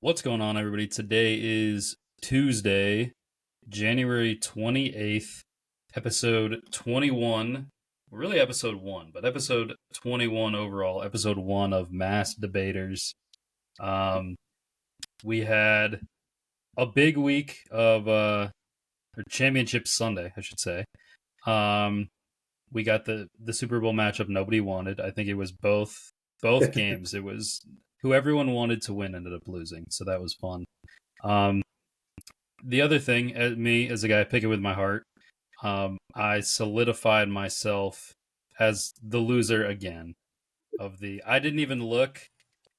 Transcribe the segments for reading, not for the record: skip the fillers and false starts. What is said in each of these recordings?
What's going on, everybody? Today is Tuesday, January 28th, episode 21. Really episode 1, but episode 21 overall, episode 1 of Mass Debaters. We had a big week of, or Championship Sunday, I should say. We got the Super Bowl matchup nobody wanted. I think it was both games. It was who everyone wanted to win ended up losing, so that was fun. The other thing, me as a guy picking with my heart, I solidified myself as the loser again. I didn't even look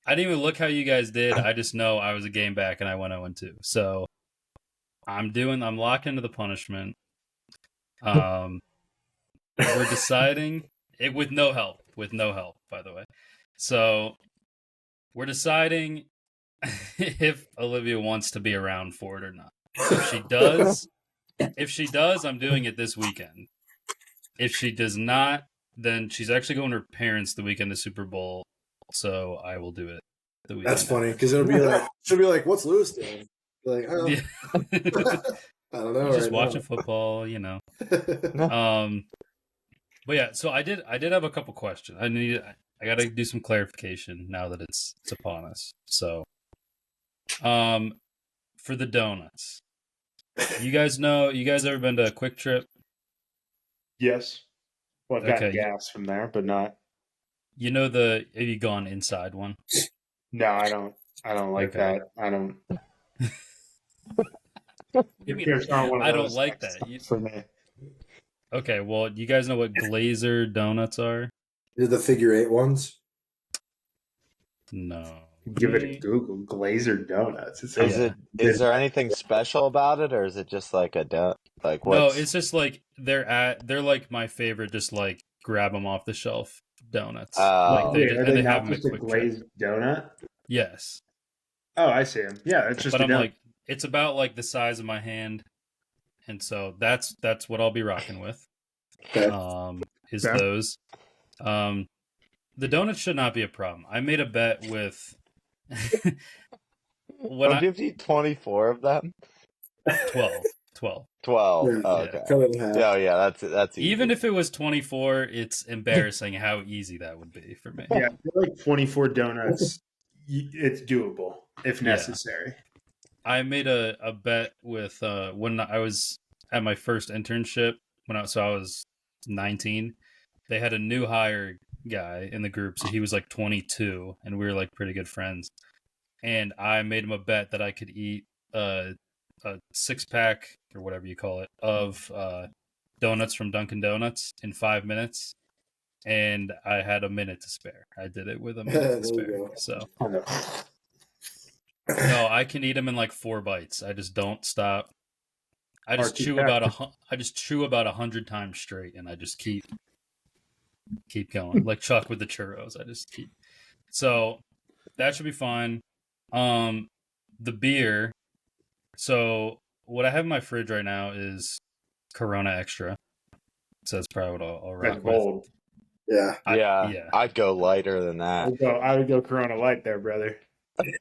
how you guys did. I just know I was a game back and I went 0-2. So I'm locking into the punishment. We're deciding it with no help, by the way. So we're deciding if Olivia wants to be around for it or not. If she does, I'm doing it this weekend. If she does not, then she's actually going to her parents the weekend of Super Bowl, so I will do it the weekend. That's funny because she'll be like, "What's Lewis doing?" Like, oh, yeah. I don't know. Just watching football, you know. But yeah, so I did have a couple questions. I got to do some clarification now that it's upon us. So, for the donuts, you guys ever been to a Quick Trip? Yes. Well, I've gotten gas from there, but not. You know have you gone inside one? No, I don't. I don't like that. I don't. I don't like that for me. Okay, well, you guys know what Glazer donuts are? They're the figure 8 ones. No. Give it a Google. Glazer donuts. Is there anything special about it, or is it just like a donut? Like what? No, it's just like they're like my favorite. Just like grab them off the shelf donuts. Are they not just a glazed donut? Yes. Oh, I see them. Yeah, it's just. But I'm like, it's about like the size of my hand, and so that's what I'll be rocking with. Those. The donuts should not be a problem. I made a bet with. Don't you have to eat 24 of them? 12. 12. Yeah, oh, okay. Yeah, that's easy. Even if it was 24, it's embarrassing how easy that would be for me. Yeah, I feel like 24 donuts, it's doable if necessary. Yeah. I made a bet with when I was at my first internship I was 19. They had a new hire guy in the group, so he was like 22, and we were like pretty good friends. And I made him a bet that I could eat a 6-pack or whatever you call it of donuts from Dunkin' Donuts in 5 minutes, and I had a minute to spare. I did it with a minute to spare. So no, I can eat them in like 4 bites. I just don't stop. I just chew about 100 times straight, and I just keep going like Chuck with the churros. I just keep. So that should be fine. The beer. So what I have in my fridge right now is Corona Extra. So that's probably what I'll rock with. Yeah. I'd go lighter than that. I would go Corona Light there, brother.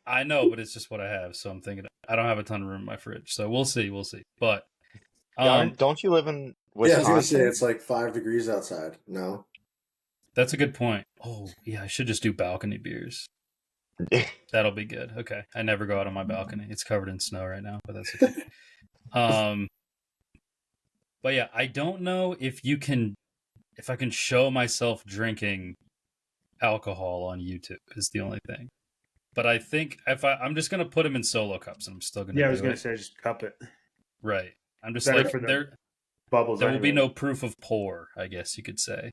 I know, but it's just what I have. So I'm thinking I don't have a ton of room in my fridge. So we'll see. But don't you live in Wisconsin? Yeah, I was going to say it's like 5 degrees outside. No. That's a good point. Oh, yeah, I should just do balcony beers. That'll be good. Okay. I never go out on my balcony. It's covered in snow right now, but that's okay. But yeah, I don't know if I can show myself drinking alcohol on YouTube is the only thing. But I think I'm just going to put them in solo cups, and I'm still going to I was going to say just cup it. Right. I'm just better like, for the bubbles. There will be no proof of pour, I guess you could say.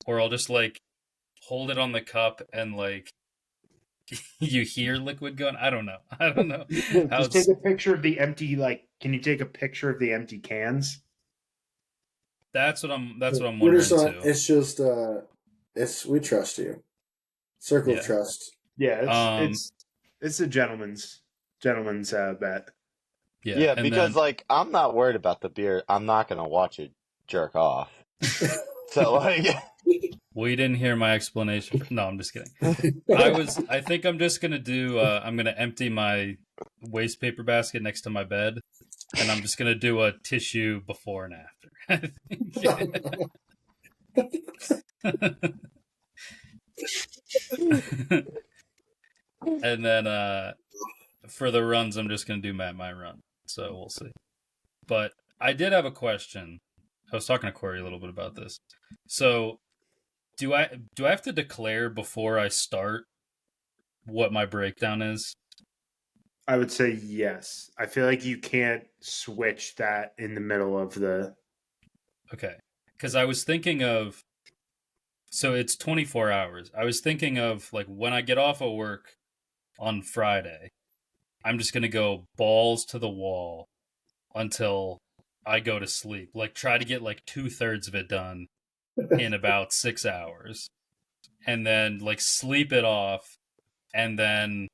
Or I'll just like hold it on the cup and like you hear liquid going. I don't know. Just take a picture of the empty. Can you take a picture of the empty cans? That's what I'm wondering too. It's just we trust you. Circle of trust. Yeah, it's a gentleman's bet. Yeah, because I'm not worried about the beer. I'm not gonna watch it jerk off. So Well, you didn't hear my explanation. No, I'm just kidding. I think I'm just gonna do. I'm gonna empty my waste paper basket next to my bed, and I'm just gonna do a tissue before and after. And then for the runs, I'm just gonna do my run. So we'll see. But I did have a question. I was talking to Corey a little bit about this. So do I have to declare before I start what my breakdown is? I would say yes. I feel like you can't switch that in the middle of the. Okay. Because I was thinking of. So it's 24 hours. I was thinking of like when I get off of work on Friday, I'm just going to go balls to the wall until I go to sleep. Like try to get like 2/3 of it done in about 6 hours. And then like sleep it off. And then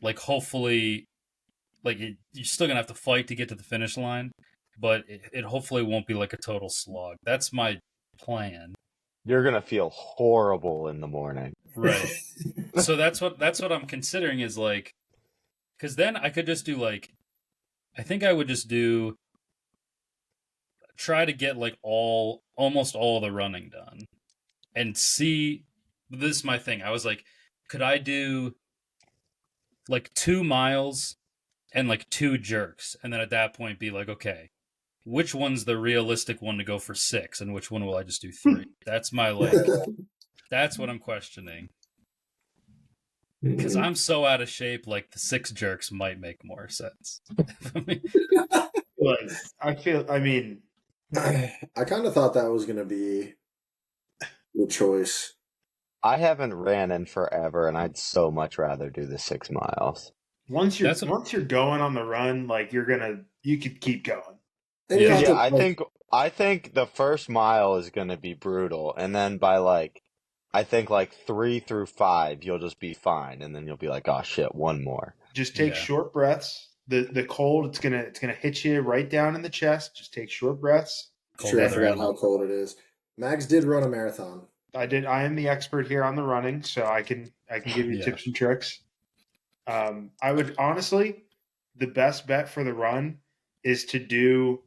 like hopefully like you're still gonna have to fight to get to the finish line, but it hopefully won't be like a total slog. That's my plan. You're gonna feel horrible in the morning. Right. So that's what I'm considering is like, because then I could just do like, I think I would just do try to get like almost all the running done and see. This is my thing. I was like, could I do like 2 miles and like 2 jerks, and then at that point be like, okay, which one's the realistic one to go for 6, and which one will I just do 3? That's my that's what I'm questioning. Because I'm so out of shape, like the 6 jerks might make more sense. Like, I mean, I kind of thought that was going to be the choice. I haven't ran in forever, and I'd so much rather do the 6 miles. once you're going on the run, like you could keep going. And Yeah. I think the first mile is gonna be brutal, and then by like I think like 3 through 5 you'll just be fine, and then you'll be like, oh shit, one more. Just take short breaths. The cold, it's gonna hit you right down in the chest. Just take short breaths. Sure, I forgot how cold it is. Mags did run a marathon. I am the expert here on the running, so I can give you tips and tricks. I would honestly, the best bet for the run is to do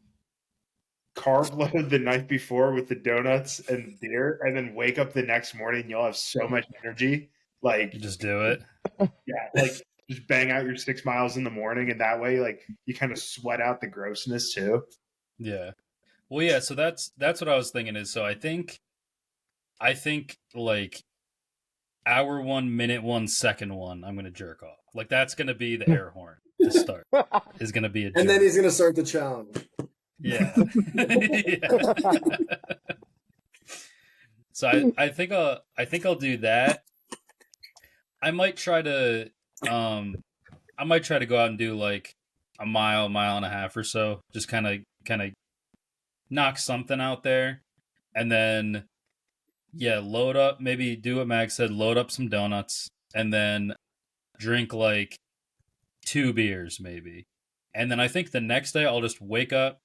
carb load the night before with the donuts and beer, and then wake up the next morning. You'll have so much energy. Like, You just do it. yeah, like just bang out your 6 miles in the morning, and that way, like you kind of sweat out the grossness too. Yeah. Well, yeah. So that's what I was thinking. Is so I think like hour 1, minute 1, second 1, I'm gonna jerk off. Like that's gonna be the air horn to start. Is gonna be a jerk. And then he's gonna start the challenge. Yeah. Yeah. So I think I'll do that. I might try to go out and do like a mile and a half or so. Just kind of knock something out there, and then load up. Maybe do what Mag said. Load up some donuts, and then drink like 2 beers maybe. And then I think the next day I'll just wake up,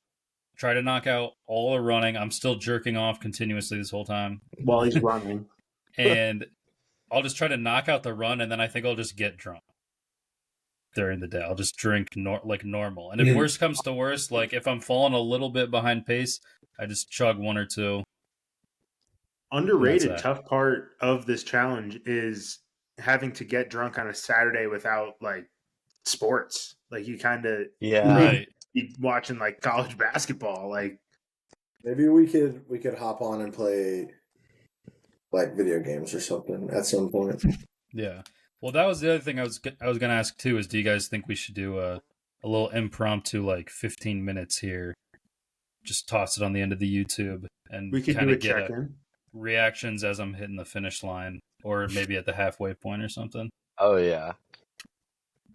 try to knock out all the running. I'm still jerking off continuously this whole time while he's running. And I'll just try to knock out the run, and then I think I'll just get drunk during the day. I'll just drink like normal. And if worse comes to worse, like if I'm falling a little bit behind pace, I just chug 1 or 2. Underrated tough part of this challenge is having to get drunk on a Saturday without like sports. Like you kind of right. Be watching like college basketball. Like maybe we could hop on and play like video games or something at some point. Yeah. Well, that was the other thing I was going to ask too. Is do you guys think we should do a little impromptu like 15 minutes here? Just toss it on the end of the YouTube, and we could do a check-in. Reactions as I'm hitting the finish line, or maybe at the halfway point or something. Oh yeah,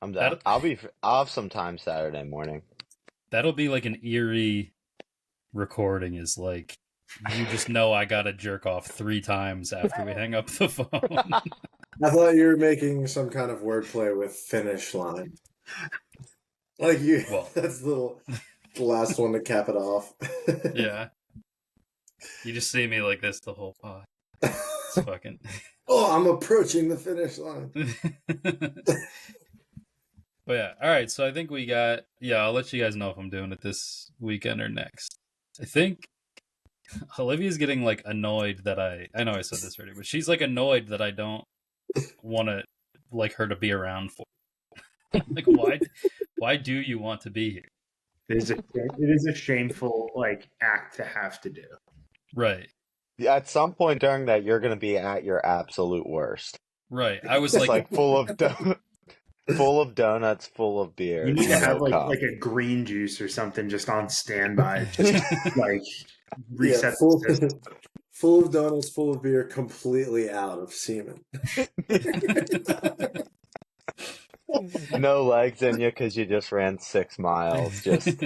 I'm down. I'll have some time Saturday morning. That'll be like an eerie recording. Is like you just know I gotta jerk off 3 times after we hang up the phone. I thought you were making some kind of wordplay with finish line. Like you, that's the last one to cap it off. Yeah. You just see me like this the whole pod. It's fucking. Oh, I'm approaching the finish line. But yeah, all right. So I think we got. Yeah, I'll let you guys know if I'm doing it this weekend or next. I think Olivia's getting like annoyed that I know I said this already, but she's like annoyed that I don't want to like her to be around for. Like, why do you want to be here? It is a shameful like act to have to do. Right. At some point during that, you're going to be at your absolute worst. Right. I was It's like, like full of full of donuts, full of beer. You need to have no cup. like a green juice or something just on standby. Just like reset full, the system. full of donuts, full of beer, completely out of semen. No legs in you because you just ran 6 miles. Just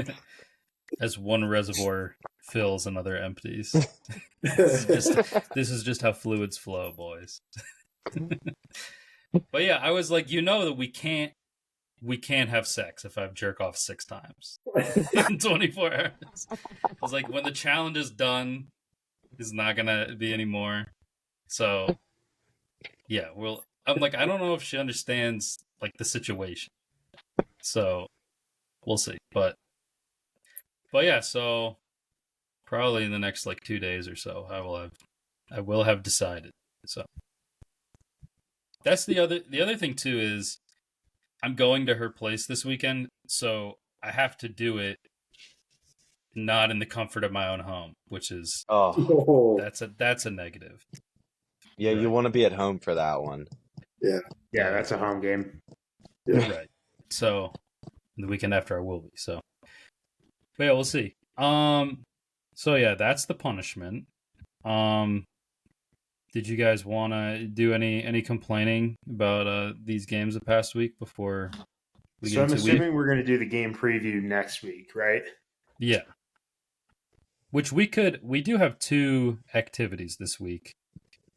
as one reservoir fills, another empties. This is just how fluids flow, boys. But yeah, I was like, that we can't have sex if I've jerk off 6 times in 24 hours. I was like, when the challenge is done, it's not gonna be anymore. So yeah, I'm like, I don't know if she understands like the situation. So we'll see. But yeah, so probably in the next like 2 days or so, I will have decided. So that's the other thing too is I'm going to her place this weekend, so I have to do it not in the comfort of my own home, which is that's a negative. Yeah, right. You want to be at home for that one. Yeah, that's a home game. Yeah. Right. So the weekend after I will be. So, but yeah, we'll see. So yeah, that's the punishment. Did you guys want to do any complaining about these games the past week before we get So I'm into assuming we're going to do the game preview next week, right? Yeah. Which we do have 2 activities this week,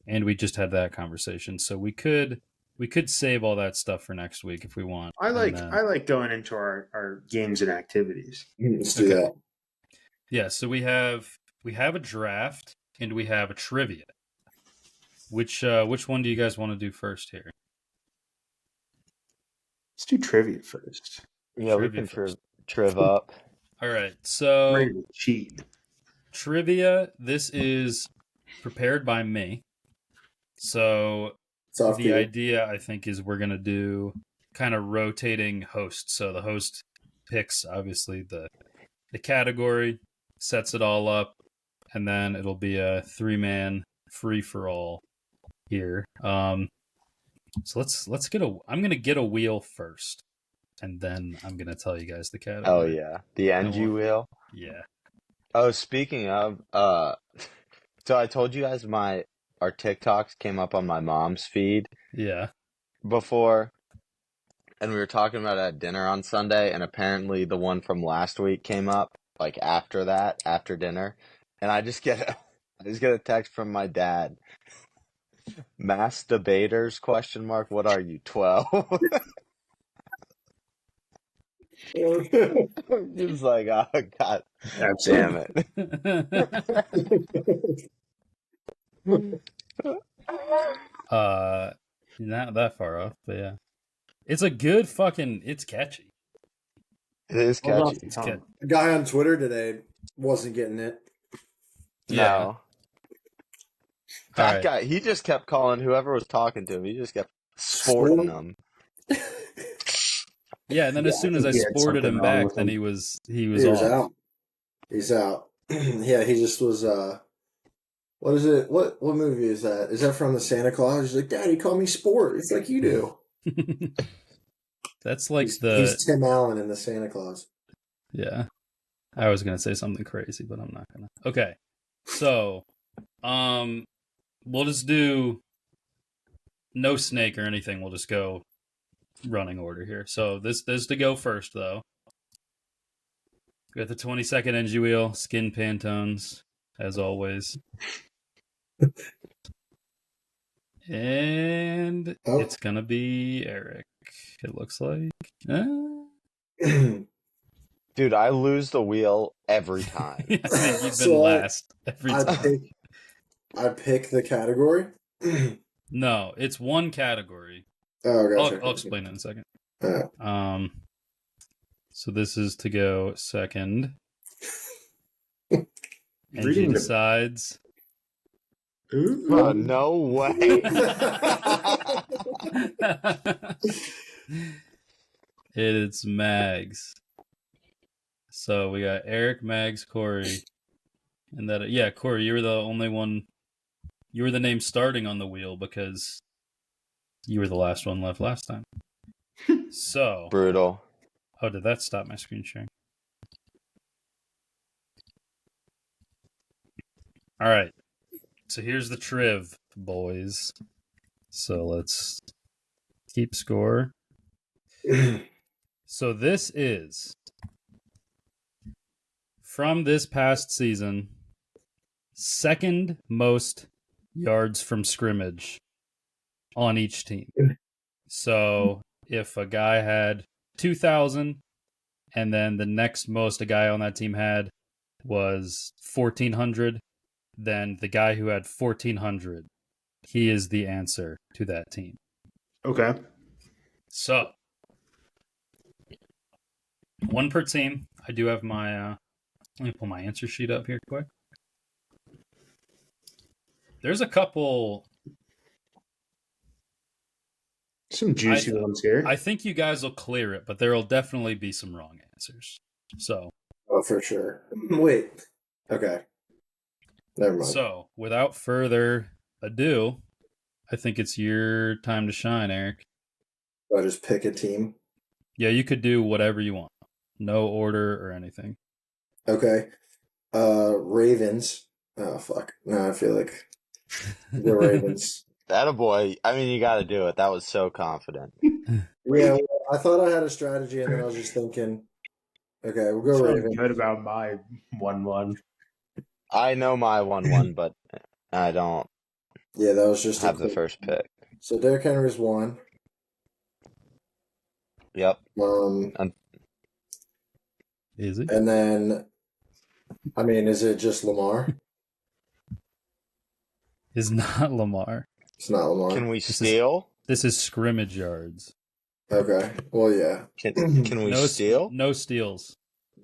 and we just had that conversation. So we could save all that stuff for next week if we want. I like going into our games and activities. Let's do that. Yeah, so we have a draft and we have a trivia. Which one do you guys want to do first here? Let's do trivia first. Yeah, trivia we can triv up. All right, so cheat. Trivia. This is prepared by me. So the idea, I think, is we're gonna do kind of rotating hosts. So the host picks obviously the category, sets it all up, and then it'll be a 3-man free for all here. So let's get I'm gonna get a wheel first, and then I'm gonna tell you guys the category. Oh yeah, the NG wheel. Yeah. Oh, speaking of, so I told you guys our TikToks came up on my mom's feed. Yeah. Before, and we were talking about it at dinner on Sunday, and apparently the one from last week came up like after dinner, and I just get a text from my dad. Mass debaters ? What are you, 12? He was like, oh god, damn it. Not that far off, but yeah, it's a good fucking. It's catchy. It is catchy. A guy on Twitter today wasn't getting it. Yeah. No. That guy, he just kept calling whoever was talking to him. He just kept sporting them. Yeah, and then as soon as I sported him back, then he was off. Out. He's out. Yeah, he just was. What is it? What movie is that? Is that from the Santa Claus? He's like, Daddy, call me Sport. It's like you do. That's like he's Tim Allen in the Santa Claus. Yeah, I was gonna say something crazy, but I'm not gonna. Okay, so, we'll just do no snake or anything. We'll just go running order here. So this to go first though. We got the 20-second NG wheel, skin Pantones, as always. And it's gonna be Eric, it looks like. Dude, I lose the wheel every time. I think you've been last every time. I pick the category. No, it's one category. Oh, gotcha. I'll explain it in a second. Alright. So this is to go second. And he Reading the- decides. Ooh. no way. It's Mags. So we got Eric, Mags, Corey, and that. Corey, you were the only one. You were the name starting on the wheel because you were the last one left last time. So Brutal. Oh, did that stop my screen sharing? All right. So here's the triv, boys. So let's keep score. So this is from this past season, second most yards from scrimmage on each team. So if a guy had 2,000 and then the next most a guy on that team had was 1,400, then the guy who had 1,400, he is the answer to that team. Okay. So, one per team. I do have my, let me pull my answer sheet up here quick. There's a couple. Some juicy ones here. I think you guys will clear it, but there will definitely be some wrong answers. So. Oh, for sure. Wait. Okay. Never mind. So, without further ado, I think it's your time to shine, Eric. I just pick a team. Yeah, you could do whatever you want. No order or anything. Okay. Ravens. Oh, fuck. No, I feel like the Ravens. That a boy. I mean, you got to do it. That was so confident. Yeah, well, I thought I had a strategy, and then I was just thinking, okay, we'll go I feel Ravens. good about my 1-1. I know my 1-1, but I don't Yeah, that was just have the first pick. So Derrick Henry's one. Yep. Is it? And then, I mean, is it just Lamar? Is not Lamar. It's not Lamar. Can we steal? This is scrimmage yards. Okay. Well, yeah. Can we steal? No steals.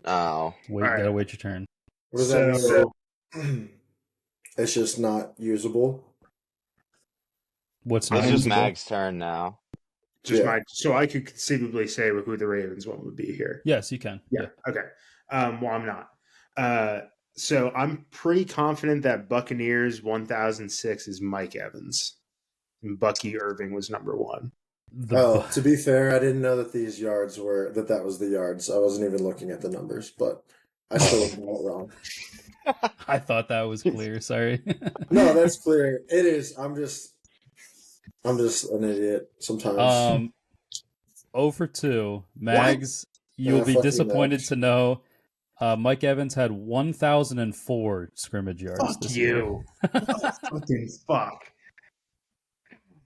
Oh. Wait, All gotta right. wait your turn. What does that mean? It's just not usable. What's It's not just usable? Mag's turn now. So I could conceivably say who the Ravens one would be here. Yes, you can. Yeah. Okay. Well, I'm not. So I'm pretty confident that Buccaneers 1006 is Mike Evans, and Bucky Irving was number one. To be fair, I didn't know that these yards were that was the yards. I wasn't even looking at the numbers, but I still got it wrong. I thought that was clear. Sorry. No, that's clear. It is. I'm just an idiot sometimes. 0 for 2. Mags, you'll be disappointed to know Mike Evans had 1,004 scrimmage yards. Fuck this you. Fucking fuck.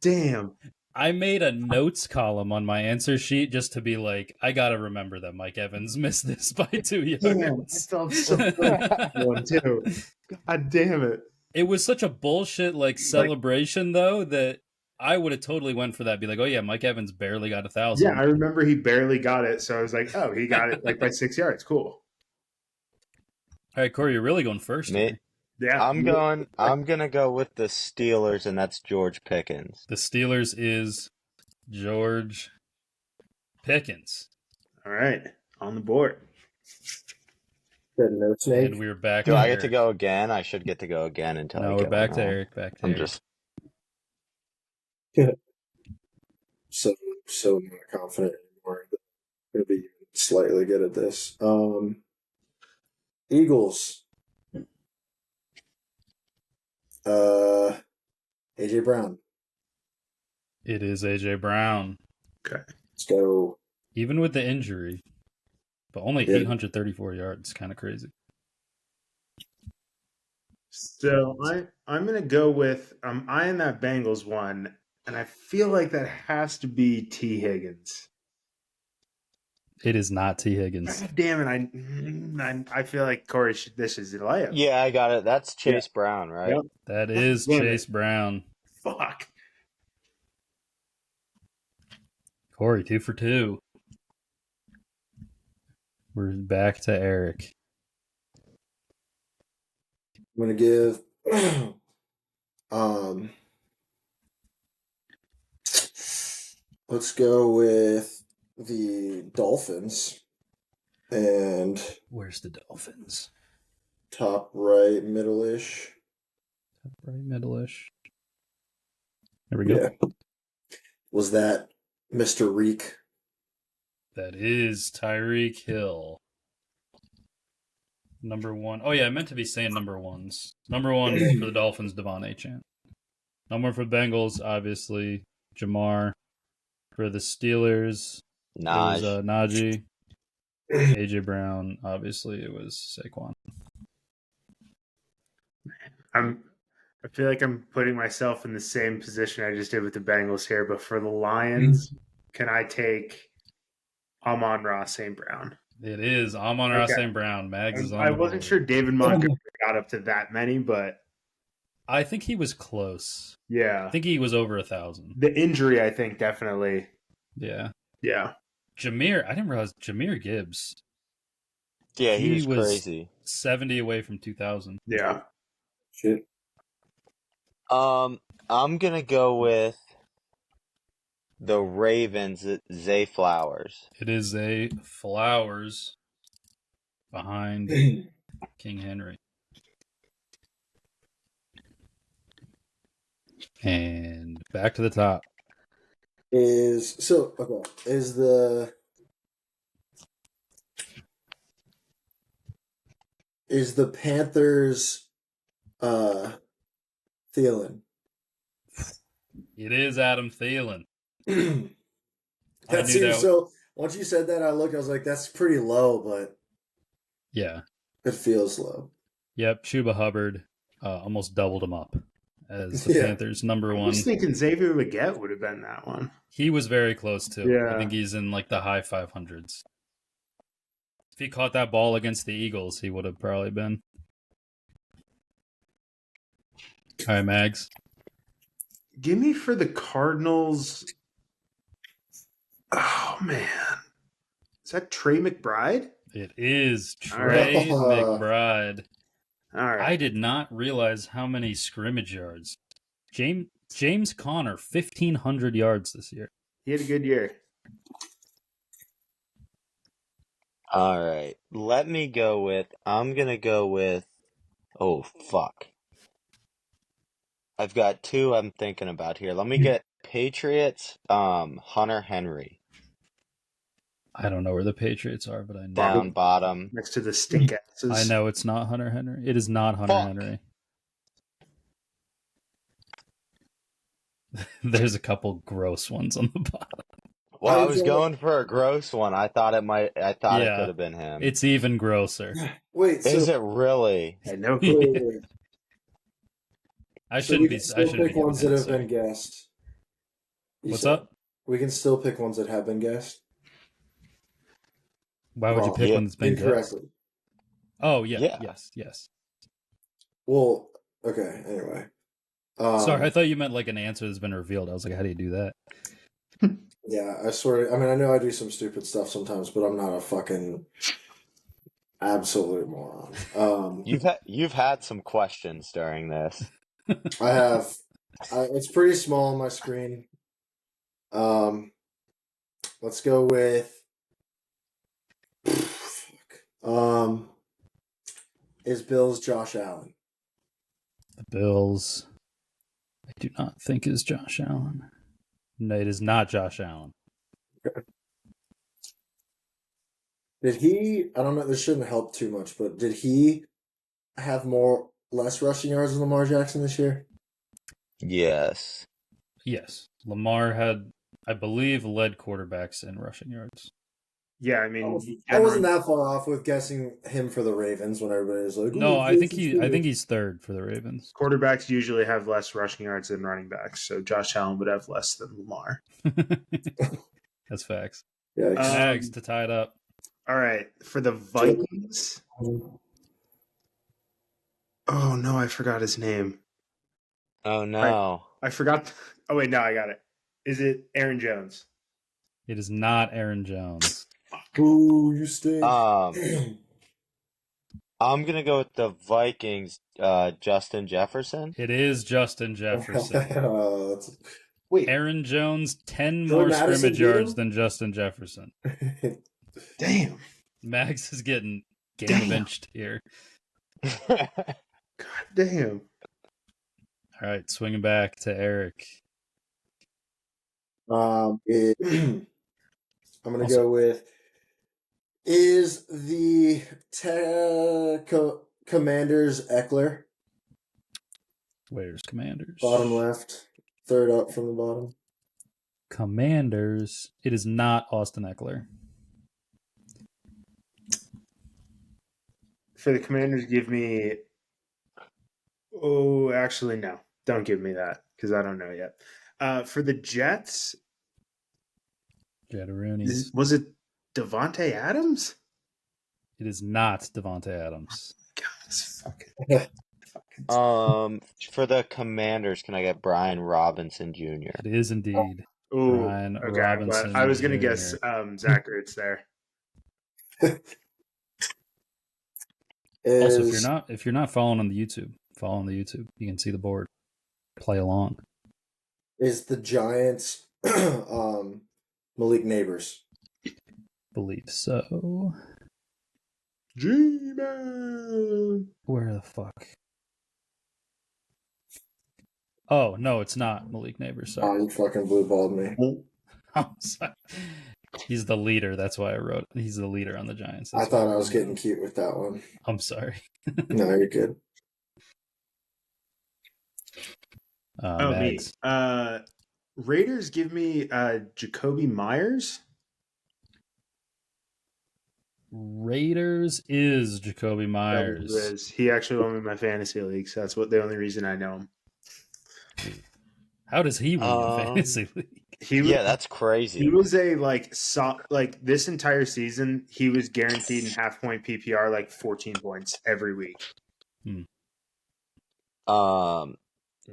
Damn. I made a notes column on my answer sheet just to be like, I gotta remember that Mike Evans missed this by 2 yards. Damn, I felt so bad one too. God damn it. It was such a bullshit celebration though that I would have totally went for that. Be like, oh yeah, Mike Evans barely got 1,000. Yeah, I remember he barely got it, so I was like, oh, he got it by 6 yards. Cool. All right, Corey, you're really going first. Me? Yeah, I'm gonna go with the Steelers, and that's George Pickens. The Steelers is George Pickens. All right, on the board. No snake. And we're back. Do I get to go again? I should get to go again until No, I we're get back one to wrong. Eric. Back to I'm Eric. just So not confident anymore. Gonna be slightly good at this. Eagles. AJ Brown. It is AJ Brown. Okay. Let's go. Even with the injury, but only 834 yards. Kind of crazy. So I'm gonna go with I'm eyeing that Bengals one, and I feel like that has to be T. Higgins. It is not T. Higgins. God damn it! I feel like Corey. This is the layup. Yeah, I got it. That's Chase Brown, right? Yep. That is Damn Chase it. Brown. Fuck. Corey, 2 for 2. We're back to Eric. I'm gonna give let's go with the Dolphins and Where's the Dolphins? top right middle-ish. Top right middle-ish. There we go. Yeah. Was that Mr. Reek? That is Tyreek Hill. Number 1. Oh, yeah, I meant to be saying number ones. Number 1 for the Dolphins, Devon Achane. Number 1 for the Bengals, obviously, Jamar. For the Steelers, it was Najee. AJ Brown, obviously, it was Saquon. I feel like I'm putting myself in the same position I just did with the Bengals here, but for the Lions, can I take Amon-Ra St. Brown? It is Amon-Ra St. Brown. Mags is on I the wasn't board. sure David Montgomery got up to that many, but I think he was close. yeah. I think he was over 1,000. The injury, I think, definitely. Yeah. Yeah. Jameer, I didn't realize Jameer Gibbs. Yeah, he was was crazy. 70 away from 2,000. Yeah. Shit. I'm gonna go with the Ravens, Zay Flowers. It is a Flowers behind King Henry. And back to the top. Is the Panthers Thielen? It is Adam Thielen. That seems so. Once you said that, I was like, that's pretty low, but yeah, it feels low. Yep, Chuba Hubbard almost doubled him up as the Panthers' number 1. I was thinking Xavier Leggett would have been that one. He was very close too. Yeah. I think he's in like the high 500s. If he caught that ball against the Eagles, he would have probably been. All right, Mags. Give me for the Cardinals. Oh, man. Is that Trey McBride? It is Trey McBride. All right. I did not realize how many scrimmage yards. James Conner, 1,500 yards this year. He had a good year. All right. I'm going to go with, oh, fuck. I've got 2 I'm thinking about here. Let me get Patriots, Hunter Henry. I don't know where the Patriots are, but I know. Down bottom. Next to the stink asses. I know it's not Hunter Henry. It is not Hunter Henry. There's a couple gross ones on the bottom. Well, I was going for a gross one. I thought it could have been him. It's even grosser. Wait, is it really? I know. Wait. I shouldn't be. I Still shouldn't pick be ones that have been guessed. What's up? We can still pick ones that have been guessed. Why would you pick one that's been incorrectly? guessed? Oh yeah. Yes. Well, okay. Anyway, sorry. I thought you meant like an answer that's been revealed. I was like, how do you do that? Yeah, I swear. I mean, I know I do some stupid stuff sometimes, but I'm not a fucking absolute moron. You've had some questions during this. I have. It's pretty small on my screen. Let's go with. Is Bills Josh Allen? The Bills. I do not think is Josh Allen. No, it is not Josh Allen. Did he? I don't know. This shouldn't help too much, but did he have less rushing yards than Lamar Jackson this year? Yes. Lamar had, I believe, led quarterbacks in rushing yards. Yeah, I mean, I wasn't that far off with guessing him for the Ravens when everybody was like, no, I think he's third for the Ravens. Quarterbacks usually have less rushing yards than running backs, so Josh Allen would have less than Lamar. That's facts. Yikes. Mags to tie it up. All right, for the Vikings. Oh no, I forgot his name. Oh no. I forgot. Oh wait, no, I got it. Is it Aaron Jones? It is not Aaron Jones. Ooh, you stink. I'm gonna go with the Vikings. Justin Jefferson. It is Justin Jefferson. Wait, Aaron Jones, 10 Jordan more Addison scrimmage beat yards him? than Justin Jefferson. damn. Mags is getting Damn. benched here. God damn. All right, swinging back to Eric. I'm gonna go with, is the Commanders Eckler? Where's Commanders? Bottom left, third up from the bottom. Commanders. It is not Austin Eckler. For the Commanders, give me. Oh, actually, no. Don't give me that because I don't know yet. For the Jets, Jetaroonies. was it Devontae Adams? It is not Devontae Adams. God, this fucking. For the Commanders, can I get Brian Robinson Jr.? It is indeed Ooh, Brian okay. Robinson. I was gonna Jr. guess Zach Ertz there. Also, if you're not following on the YouTube, follow on the YouTube. You can see the board. Play along. Is the Giants Malik Neighbors? Believe so. G-Man. Where the fuck? Oh, no, it's not Malik Neighbors. Oh, Sorry. you fucking blue balled me. I'm sorry. He's the leader. That's why I wrote it. He's the leader on the Giants. I thought I was getting cute with that one. I'm sorry. No, you're good. Me. Mags. Raiders give me Jacoby Myers. Raiders is Jacoby Myers. He actually won me my fantasy league, so that's the only reason I know him. How does he win your fantasy league? That's crazy. He was a this entire season. He was guaranteed in half point PPR 14 points every week.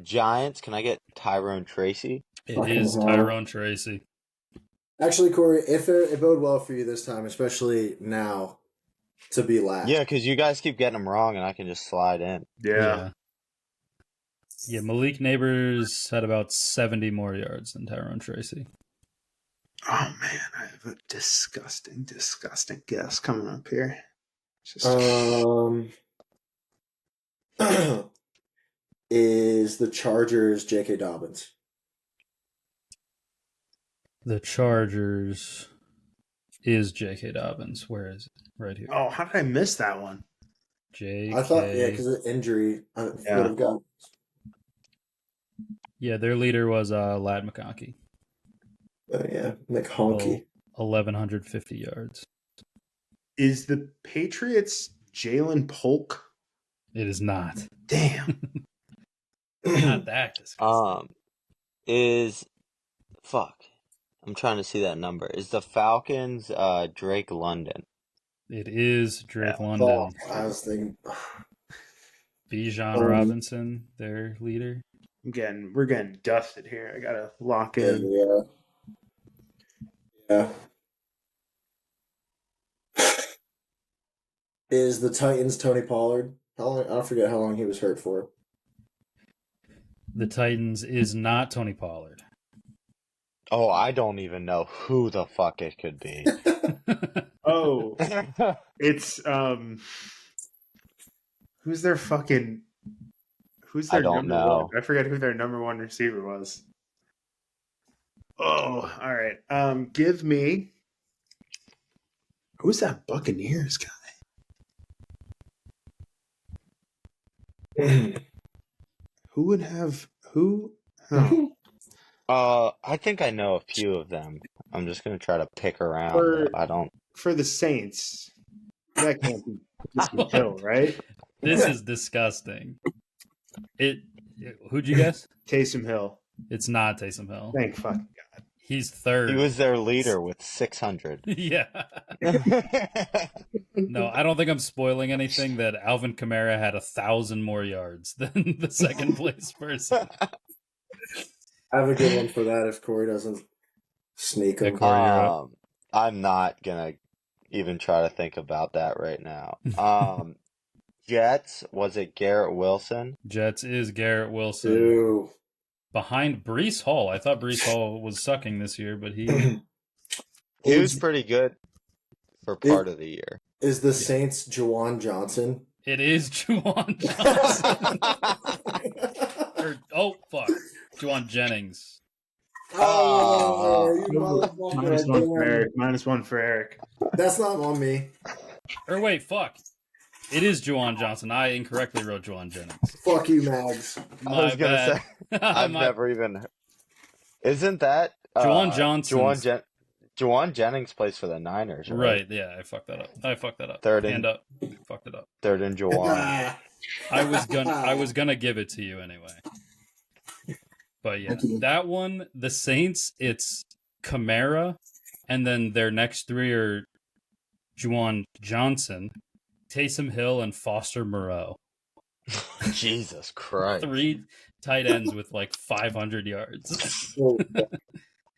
Giants. Can I get Tyrone Tracy? It is Tyrone Tracy. Actually, Corey, if it bode well for you this time, especially now, to be last. Yeah, because you guys keep getting them wrong, and I can just slide in. Yeah. Malik Neighbors had about 70 more yards than Tyrone Tracy. Oh man, I have a disgusting guess coming up here. Is the Chargers J.K. Dobbins? The Chargers is J.K. Dobbins. Where is it? Right here. Oh, how did I miss that one? J.K. I thought, because of injury, I would have got. Yeah, their leader was Lad McConkey. McHonky. 1,150 yards. Is the Patriots Jalen Polk? It is not. Damn. Not that disgusting. I'm trying to see that number. Is the Falcons Drake London? It is Drake London. I was thinking. Bijan Robinson, their leader. We're getting dusted here. I gotta lock in. Yeah. Is the Titans Tony Pollard? How long? I forget how long he was hurt for. The Titans is not Tony Pollard. Oh, I don't even know who the fuck it could be. Oh, it's who's their I don't know. I forget who their number one receiver was. Oh, all right. Give me, who's that Buccaneers guy? Who would have who? Huh. I think I know a few of them. I'm just gonna try to pick around. I don't. For the Saints, that can't be Taysom Hill, right? This is disgusting. Who'd you guess? Taysom Hill. It's not Taysom Hill. Thank fucking God. He's third. He was their leader with 600. Yeah. No, I don't think I'm spoiling anything that Alvin Kamara had 1,000 more yards than the second place person. I have a good one for that if Corey doesn't sneak Yeah, him. Corey, you're up. I'm not gonna even try to think about that right now. Jets, was it Garrett Wilson? Jets is Garrett Wilson. Ew. Behind Brees Hall. I thought Brees Hall was sucking this year, but he He was Is pretty good for part of the year. is the Saints Juwan Johnson? it is Juwan Johnson. Fuck. Juwan Jennings. Oh, you Minus motherfucker! one for Eric. Minus one for Eric. That's not on me. Or wait, fuck. It is Juwan Johnson. I incorrectly wrote Juwan Jennings. Fuck you, Mags. My I was gonna bad. say, I've never even. Isn't that Juwan Johnson? Juwan Jennings plays for the Niners, right? Right, yeah, I fucked that up. Third Hand and up. Fucked it up. third and Juwan. I was gonna give it to you anyway. But yeah, that one, the Saints, it's Kamara, and then their next three are Juwan Johnson, Taysom Hill, and Foster Moreau. Jesus Christ! 3 tight ends with like 500 yards.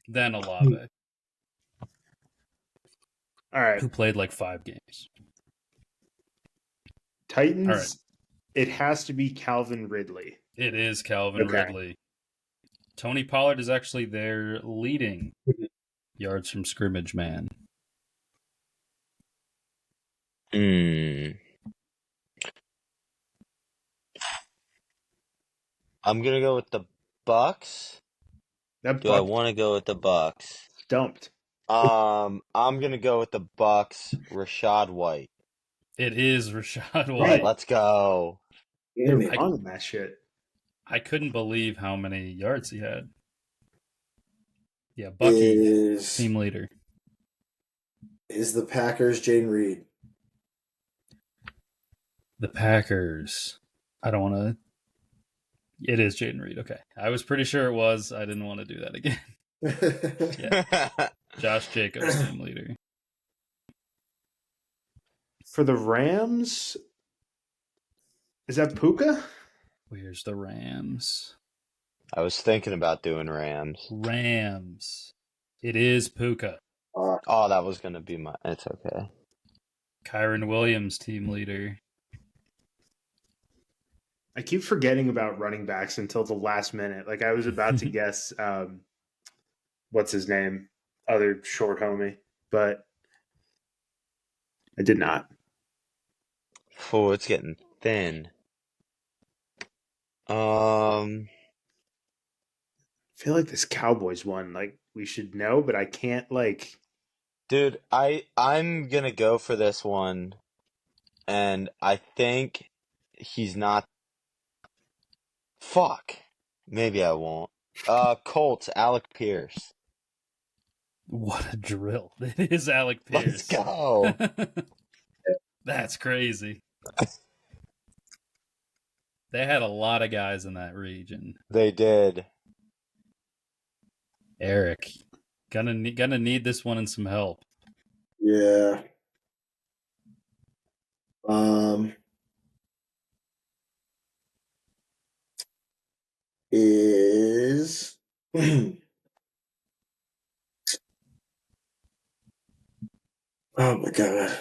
Then Olave, All right. who played like 5 games. Titans. All right. It has to be Calvin Ridley. It is Calvin Ridley. Tony Pollard is actually their leading yards from scrimmage man. I'm gonna go with the Bucks. Do I want to go with the Bucks? Stumped. I'm gonna go with the Bucks. Rashad White. It is Rashad White. Right, let's go. You're on that shit. I couldn't believe how many yards he had. Yeah, Bucky, team leader. Is the Packers Jaden Reed? The Packers. I don't want to. It is Jaden Reed. Okay. I was pretty sure it was. I didn't want to do that again. Yeah. Josh Jacobs, team leader. For the Rams, is that Puka? Where's the Rams? I was thinking about doing Rams. Rams. It is Puka. Oh, that was going to be my... It's okay. Kyron Williams, team leader. I keep forgetting about running backs until the last minute. Like I was about to guess what's his name? Other short homie. But I did not. Oh, it's getting thin. I feel like this Cowboys one, like we should know, but I can't like. Dude, I'm gonna go for this one, and I think he's not. Fuck, maybe I won't. Colts, Alec Pierce. What a drill! It is Alec Pierce. Let's go. That's crazy. They had a lot of guys in that region. They did. Eric, gonna need this one and some help. Yeah. Is oh my god.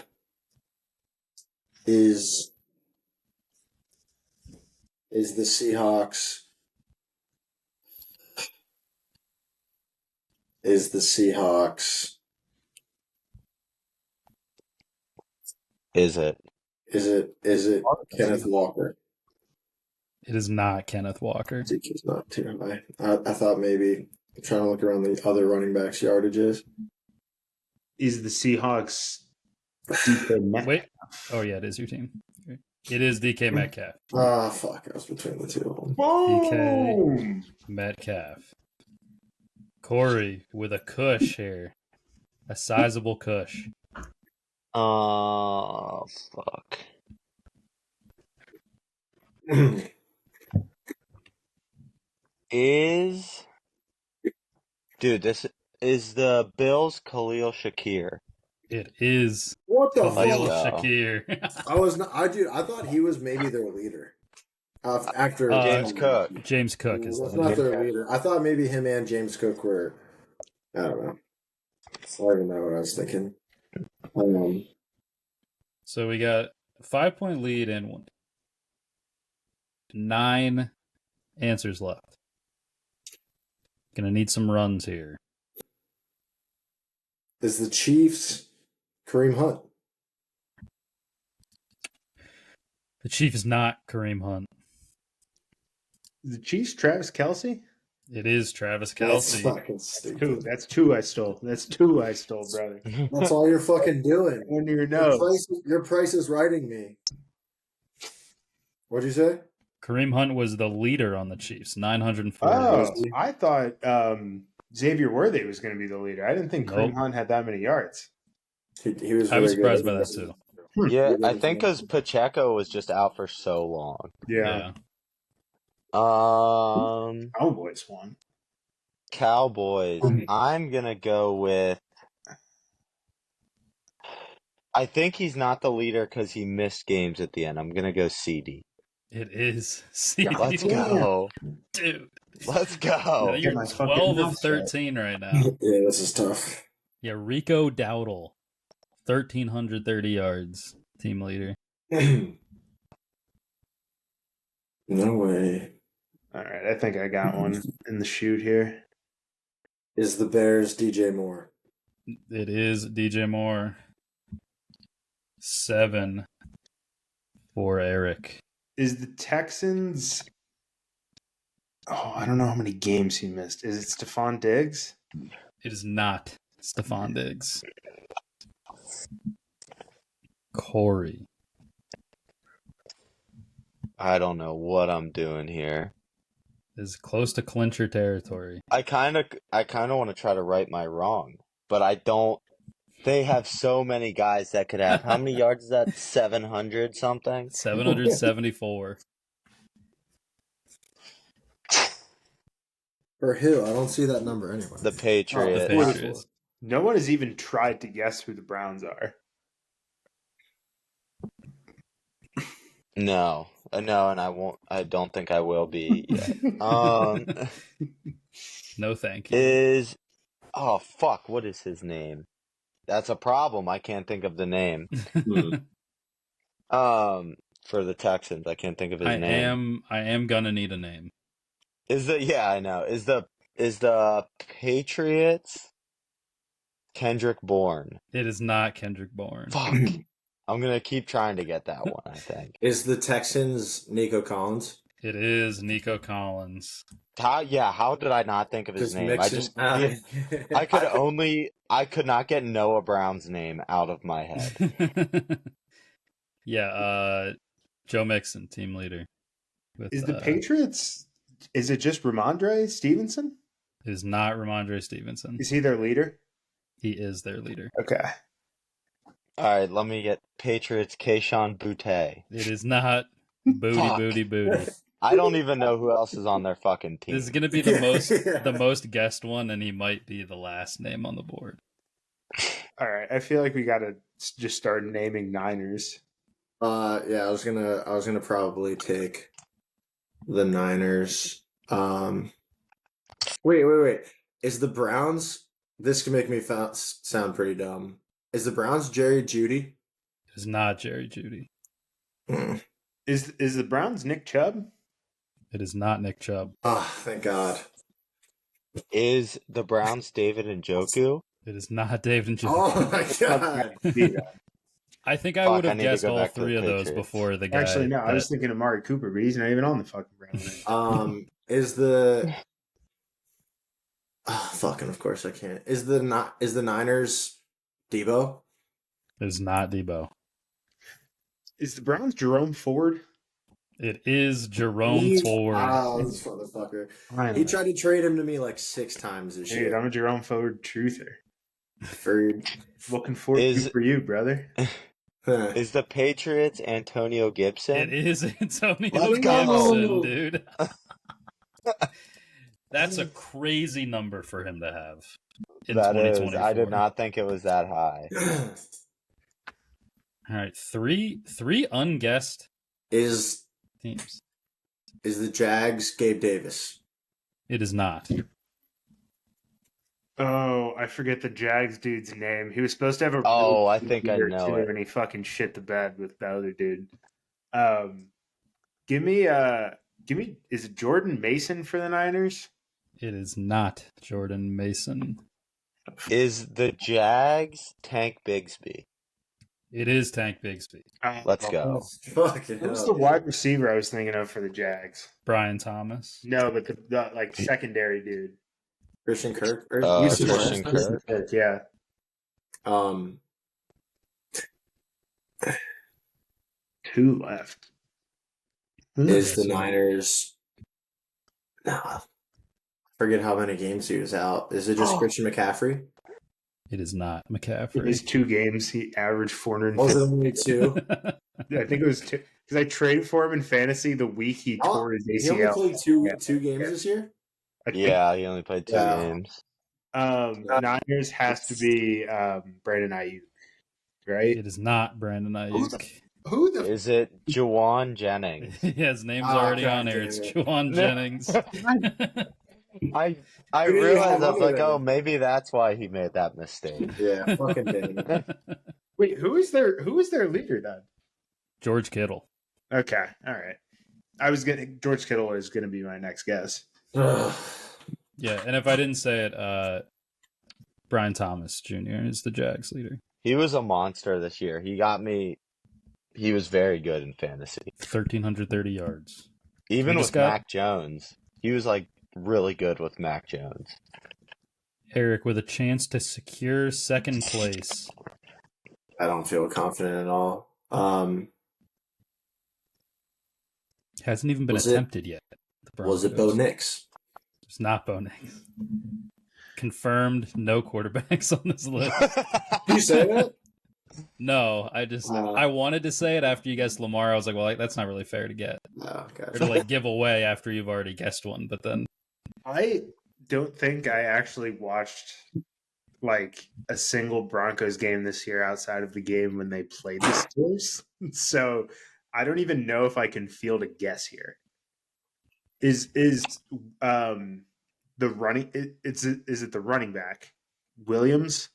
Is the Seahawks Is the Seahawks Is it? Is it Kenneth Walker? It is not Kenneth Walker. I think he's not too high. I thought maybe I'm trying to look around the other running backs' yardages. Is the Seahawks DK Metcalf? Wait. Oh yeah, it is your team. It is DK Metcalf. Ah, fuck! I was between the two of them. DK Metcalf. Corey with a cush here, a sizable cush. Oh, fuck. Dude, this Is the Bills Khalil Shakir? It is What the Khalil fuck? Shakir. I was not. I thought he was maybe their leader. After James Cook. James Cook is the That's not leader. their leader. I thought maybe him and James Cook were. I don't know. I don't even know what I was thinking. So we got a 5-point lead and 9 answers left. Gonna need some runs here. Is the Chiefs Kareem Hunt? The Chief is not Kareem Hunt. The Chiefs, Travis Kelce? It is Travis That's Kelce. fucking stupid. That's two I stole. That's two I stole, brother. That's all you're fucking doing. Under your nose. Your price is writing me. What'd you say? Kareem Hunt was the leader on the Chiefs, 940 Oh, yards. I thought Xavier Worthy was going to be the leader. I didn't think Kareem Nope. Hunt had that many yards. He was. I was very good. surprised by that too. Yeah, I think because Pacheco was just out for so long. Yeah. Cowboys won. Cowboys. I'm gonna go with. I think he's not the leader because he missed games at the end. I'm gonna go CD. It is CD. Let's go, Dude. let's Yeah, go. you're my 12 fucking of mouth 13 right now. Yeah, this is tough. Yeah, Rico Dowdle, 1,330 yards, team leader. No way. All right, I think I got one in the chute here. Is the Bears DJ Moore? It is DJ Moore. 7 for Eric. Is the Texans? Oh, I don't know how many games he missed. Is it Stephon Diggs? It is not Stephon Diggs. Corey. I don't know what I'm doing here. Is close to clincher territory. I kind of want to try to right my wrong, but I don't. They have so many guys that could have. How many yards is that? 700 something? 774. For who? I don't see that number anywhere. The Patriots. The Patriots. No one has even tried to guess who the Browns are. No, and I won't. I don't think I will be yet. No, thank you. Oh fuck! What is his name? That's a problem. I can't think of the name. For the Texans, I can't think of his name. I am gonna need a name. I know. Is the Patriots Kendrick Bourne? It is not Kendrick Bourne. Fuck. I'm gonna keep trying to get that one, I think. Is the Texans Nico Collins? It is Nico Collins. How did I not think of his name? I could not get Noah Brown's name out of my head. Yeah, Joe Mixon, team leader. Is the Patriots, is it just Ramondre Stevenson? It is not Ramondre Stevenson. Is he their leader? He is their leader. Okay. All right, let me get Patriots Keyshawn Boutte. It is not Booty. I don't even know who else is on their fucking team. This is gonna be the most guessed one, and he might be the last name on the board. All right. I feel like we got to just start naming Niners. Yeah, I was gonna probably take the Niners. Wait. Is the Browns? This can make me sound pretty dumb. Is the Browns Jerry Jeudy? It is not Jerry Jeudy. Is the Browns Nick Chubb? It is not Nick Chubb. Oh, thank God. Is the Browns David Njoku? It is not David Njoku. Oh my God. I think I would have I need to guessed go all back to the three of those Patriots. before the guy. Actually, no. I was thinking of Amari Cooper, but he's not even on the fucking Browns. Is the fucking? Of course I can't. Is the Niners Debo? It is not Debo. Is the Browns Jerome Ford? It is Jerome Ford. Oh, this motherfucker. He tried to trade him to me like 6 times this Dude, year. I'm a Jerome Ford truther. For Looking forward for you, brother. Is the Patriots Antonio Gibson? It is Antonio Let's go. Gibson, dude. That's a crazy number for him to have. in That is. 2024. I did not think it was that high. All right, three unguessed Is teams. the Jags Gabe Davis? It is not. Oh, I forget the Jags dude's name. He was supposed to have a Oh, I good think I year, know too, it. and he fucking shit the bed with the other dude. Give me is it Jordan Mason for the Niners? It is not Jordan Mason. Is the Jags Tank Bigsby? It is Tank Bigsby. Let's go. Fucking Who's hell, the dude. wide receiver I was thinking of for the Jags? Brian Thomas. No, but the like secondary dude. Christian Kirk? Or Houston Christian Kirk. Kirk? Yeah. Um, Two left. is the so- Niners? Nah, forget how many games he was out. Is it just Christian McCaffrey? It is not In McCaffrey. his 2 games, he averaged Was it 450. only two? I think it was 2 because I traded for him in fantasy the week he tore his He only ACL. played two games this year. I think, Yeah, he only played 2 Yeah. games. Niners has to be Brandon Ayuk, right? It is not Brandon Ayuk. Who the Is it Juwan Jennings? Yeah, his name's Ah, already God on there. damn It's it. Juwan Jennings. I Who do you realized have I was under like, there? oh, maybe that's why he made that mistake. Yeah, fucking damn it. wait? Who is their leader then? George Kittle. Okay, all right. George Kittle is gonna be my next guess. Ugh. Yeah, and if I didn't say it, Brian Thomas Jr. is the Jags leader. He was a monster this year. He got me. He was very good in fantasy. 1,330 yards. Even We with just got- Mac Jones, he was like really good with Mac Jones. Eric with a chance to secure second place. I don't feel confident at all. Hasn't even been Was it- attempted yet. The Was it Bo Broncos. Nix? It's not Bo Nix. Confirmed no quarterbacks on this list. Did you say that? No, I wanted to say it after you guessed Lamar. I was like, well, that's not really fair to get. Oh, Or gotcha. to like give away after you've already guessed one. But then I don't think I actually watched like a single Broncos game this year outside of the game when they played the Steelers. So I don't even know if I can field a guess here. Is the running? Is it the running back Williams?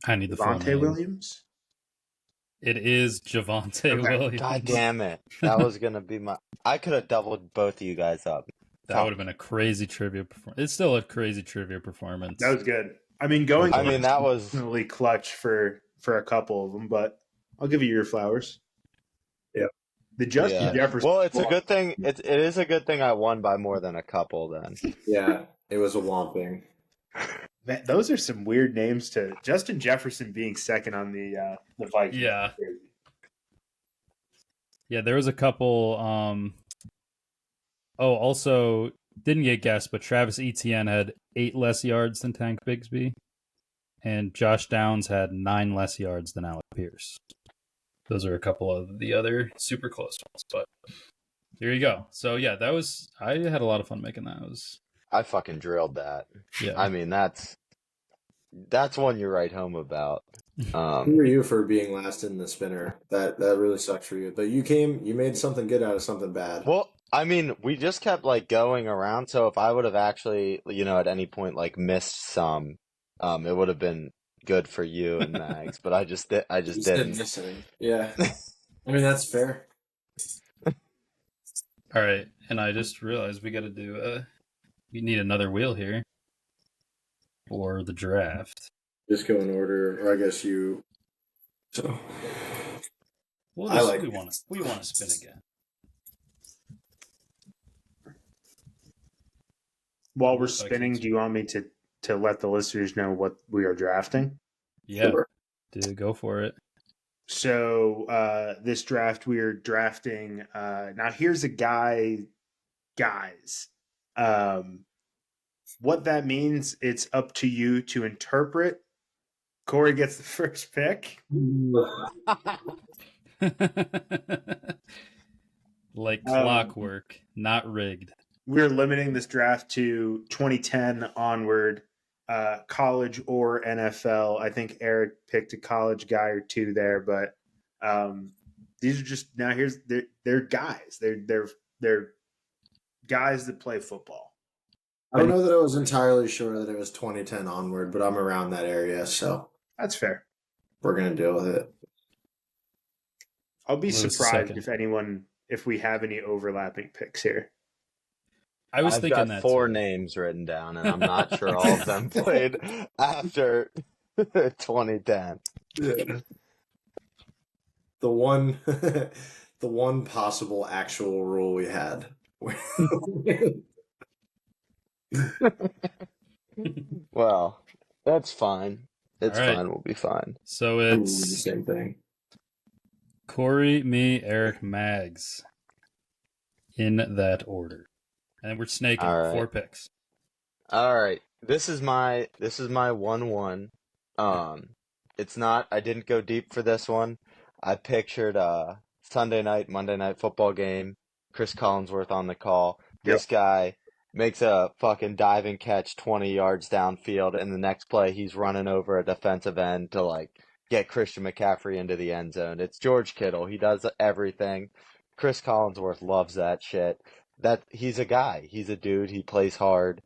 I need the full Devontae name. Williams? It is Javonte Okay. Williams. God damn it! That was gonna be my. I could have doubled both of you guys up. That would have been a crazy trivia performance. It's still a crazy trivia performance. That was good. I mean, going. I mean, that was. definitely clutch for a couple of them, but I'll give you your flowers. Yeah. The Justin Yeah. Jefferson. Well, it's a good thing. It is a good thing I won by more than a couple. Then Yeah, it was a whomping. Man, those are some weird names to Justin Jefferson being second on the Vikings. Yeah. Yeah, there was a couple. Also didn't get guessed, but Travis Etienne had 8 less yards than Tank Bigsby, and Josh Downs had 9 less yards than Alec Pierce. Those are a couple of the other super close ones, but there you go. So yeah, I had a lot of fun making that. It was I fucking drilled that. yeah. I mean, that's one you write home about. Who are you for being last in the spinner? That really sucks for you. But you made something good out of something bad. Well, I mean, we just kept like going around. So if I would have actually, at any point like missed some, it would have been good for you and Mags. But I just didn't. miss any. Yeah, I mean that's fair. All right, and I just realized we got to do we need another wheel here for the draft. Just go in order, or I guess you. So We'll I just, like we want to spin again. While we're Vikings. spinning, do you want me to let the listeners know what we are drafting? Yeah, Sure. dude, go for it. So this draft, we are drafting. Now, here's a guys. What that means, it's up to you to interpret. Corey gets the first pick. Like clockwork, not rigged. we're limiting this draft to 2010 onward, college or NFL. I think Eric picked a college guy or two there, but these are just now. They're guys. They're guys that play football. I don't know that I was entirely sure that it was 2010 onward, but I'm around that area, so That's fair. we're gonna deal with it. I'll be Lewis surprised second. if we have any overlapping picks here. I was I've thinking got that 4 too. names written down, and I'm not sure all of them played after 2010. Yeah. The one, the one possible actual rule we had. Well, that's fine. It's All right. fine. We'll be fine. So The it's same thing. Corey, me, Eric, Mags, in that order, and we're snaking All right. 4 picks. All right. This is my 1-1. It's not. I didn't go deep for this one. I pictured Sunday night, Monday night football game. Chris Collinsworth on the call. This guy makes a fucking diving catch 20 yards downfield, and the next play he's running over a defensive end to like get Christian McCaffrey into the end zone. It's George Kittle. He does everything. Chris Collinsworth loves that shit. That he's a guy. He's a dude. He plays hard.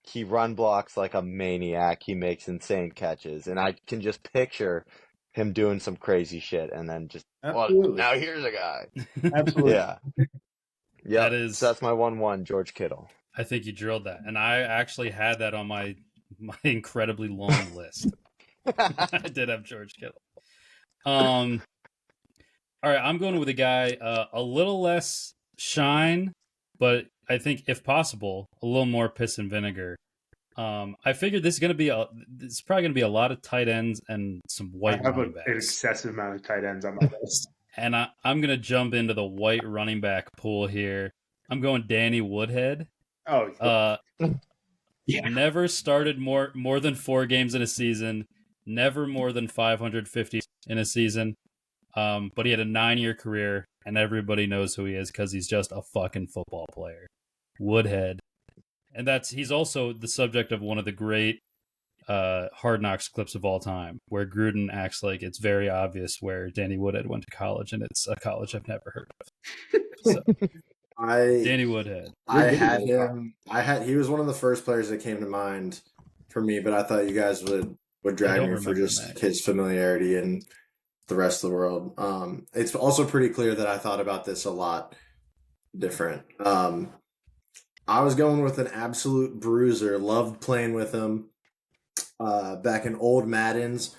He run blocks like a maniac. He makes insane catches, and I can just picture him doing some crazy shit, and then just Absolutely. now here's a guy. Absolutely. Yeah. Yeah. That So that's my 1-1, George Kittle. I think you drilled that, and I actually had that on my incredibly long list. I did have George Kittle. All right, I'm going with a guy a little less shine, but I think if possible, a little more piss and vinegar. I figured this is probably gonna be a lot of tight ends and some I white have running an backs. excessive amount of tight ends on my list. And I'm gonna jump into the white running back pool here. I'm going Danny Woodhead. Oh, yeah. Never started more than 4 games in a season. Never more than 550 in a season. But he had a 9-year career, and everybody knows who he is because he's just a fucking football player. Woodhead. And he's also the subject of one of the great Hard Knocks clips of all time, where Gruden acts like it's very obvious where Danny Woodhead went to college, and it's a college I've never heard of. So, Danny Woodhead. He was one of the first players that came to mind for me, but I thought you guys would drag me for just his familiarity and the rest of the world. It's also pretty clear that I thought about this a lot different. I was going with an absolute bruiser. Loved playing with him back in old Maddens.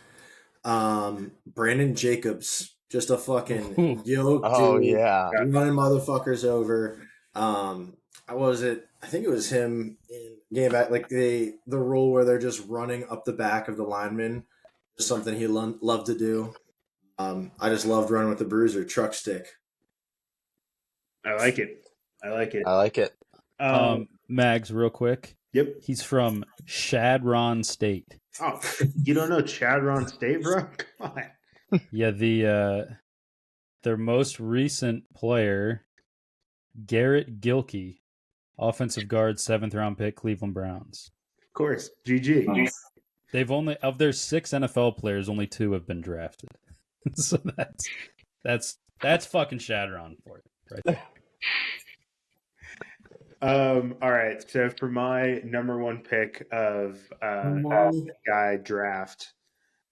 Brandon Jacobs. Just a fucking yoke dude. Yeah. Running motherfuckers over. What was it? I think it was him in game back, like the rule where they're just running up the back of the lineman. Just something he loved to do. I just loved running with the bruiser truck stick. I like it. I like it. Mags, real quick. Yep. He's from Shadron State. Oh, you don't know Chadron State, bro? Come on. Yeah, their most recent player, Garrett Gilkey, offensive guard, 7th round pick, Cleveland Browns. Of course, GG. They've only of their 6 NFL players, only 2 have been drafted. So that's fucking Shadron for it, right there. All right. So for my number 1 pick of guy draft,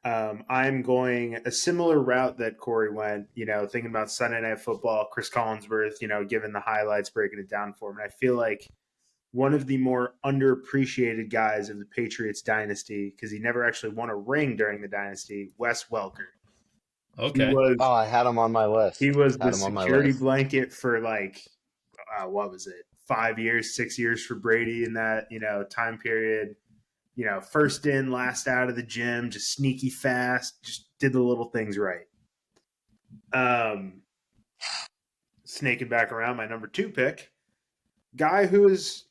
I'm going a similar route that Corey went, thinking about Sunday Night Football, Chris Collinsworth, giving the highlights, breaking it down for him. And I feel like one of the more underappreciated guys of the Patriots dynasty, because he never actually won a ring during the dynasty, Wes Welker. Okay. I had him on my list. He was the security blanket for what was it? 5 years, 6 years for Brady in that, time period. First in, last out of the gym, just sneaky fast, just did the little things right. Snaking back around, my number 2 pick, guy who is,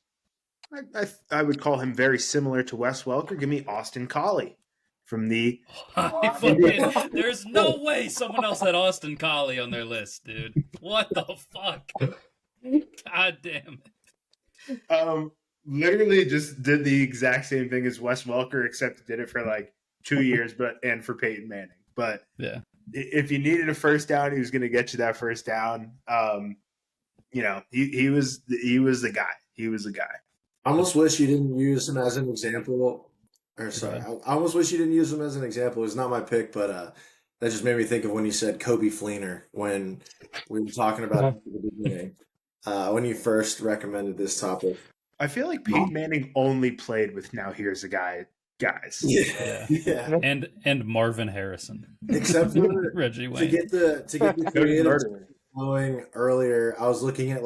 I would call him very similar to Wes Welker. Give me Austin Collie from the. There's no way someone else had Austin Collie on their list, dude. What the fuck? God damn it. Literally just did the exact same thing as Wes Welker, except did it for like 2 years, and for Peyton Manning. But yeah, if you needed a first down, he was going to get you that first down. He was the guy. He was the guy. I almost wish you didn't use him as an example. Or sorry, I almost wish you didn't use him as an example. It's not my pick, but that just made me think of when you said Kobe Fleener when we were talking about it at the beginning. When you first recommended this topic. I feel like Peyton Manning only played with Now Here's a Guy guys. Yeah. And Marvin Harrison. Except for Reggie Wayne. to get the creative flowing earlier, I was looking at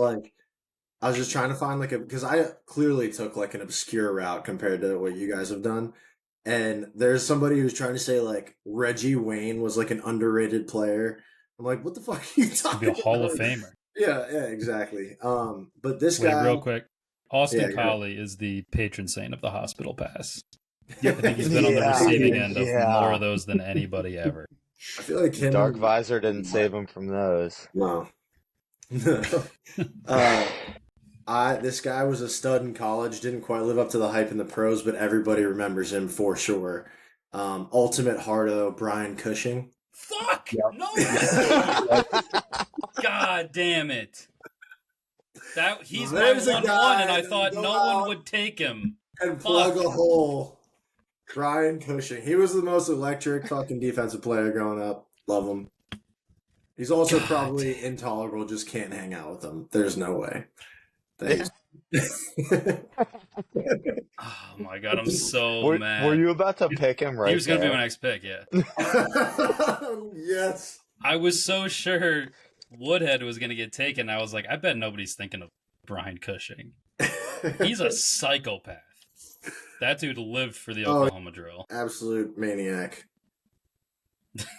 I was just trying to find because I clearly took like an obscure route compared to what you guys have done. And there's somebody who's trying to say like Reggie Wayne was like an underrated player. I'm like, what the fuck are you talking about? Be a Hall of Famer. Yeah, exactly. But this guy, real quick, Austin Collie is the patron saint of the hospital pass. I think he's been on the receiving end of more of those than anybody ever. I feel like Dark Visor didn't save him from those. No. This guy was a stud in college, didn't quite live up to the hype in the pros, but everybody remembers him for sure. Ultimate Hardo, Brian Cushing. Fuck! Yep. No! God damn it. He's my 1-1, and I thought no one would take him. And plug a hole. Brian Cushing. He was the most electric fucking defensive player growing up. Love him. He's also probably intolerable, just can't hang out with him. There's no way. Thanks. Oh my god, I'm so mad. Were you about to pick him right? He was going to be my next pick, yeah. Yes. I was so sure Woodhead was going to get taken. I was like, I bet nobody's thinking of Brian Cushing. He's a psychopath. That dude lived for the Oklahoma drill. Absolute maniac.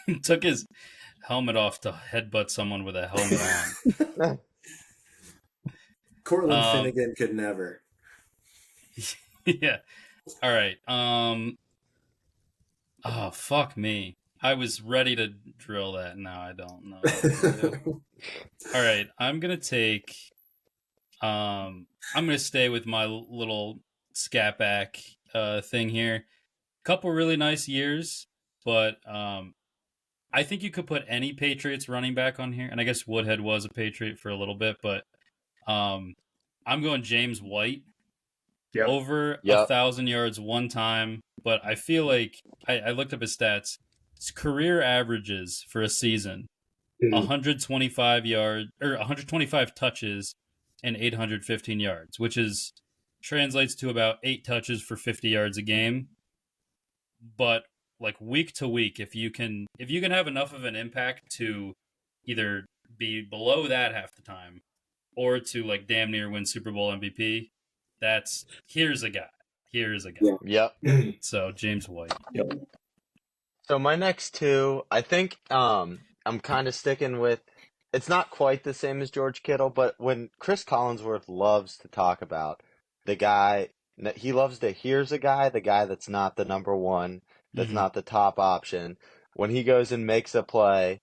He took his helmet off to headbutt someone with a helmet on. Cortland Finnegan could never. Yeah. All right. Oh, fuck me. I was ready to drill that. Now I don't know. All right. I'm going to take... I'm going to stay with my little scat back thing here. Couple really nice years, but I think you could put any Patriots running back on here. And I guess Woodhead was a Patriot for a little bit, but I'm going James White. Yep. Over 1,000 yards one time, but I feel like I looked up his stats. His career averages for a season: 125 touches and 815 yards, which translates to about 8 touches for 50 yards a game. But like week to week, if you can have enough of an impact to either be below that half the time or to like damn near win Super Bowl MVP. Here's a guy. Yep. So James White. Yep. So my next two, I think I'm kind of sticking with. It's not quite the same as George Kittle, but when Chris Collinsworth loves to talk about the guy, he loves to here's a guy, the guy that's not the number one, that's not the top option. When he goes and makes a play,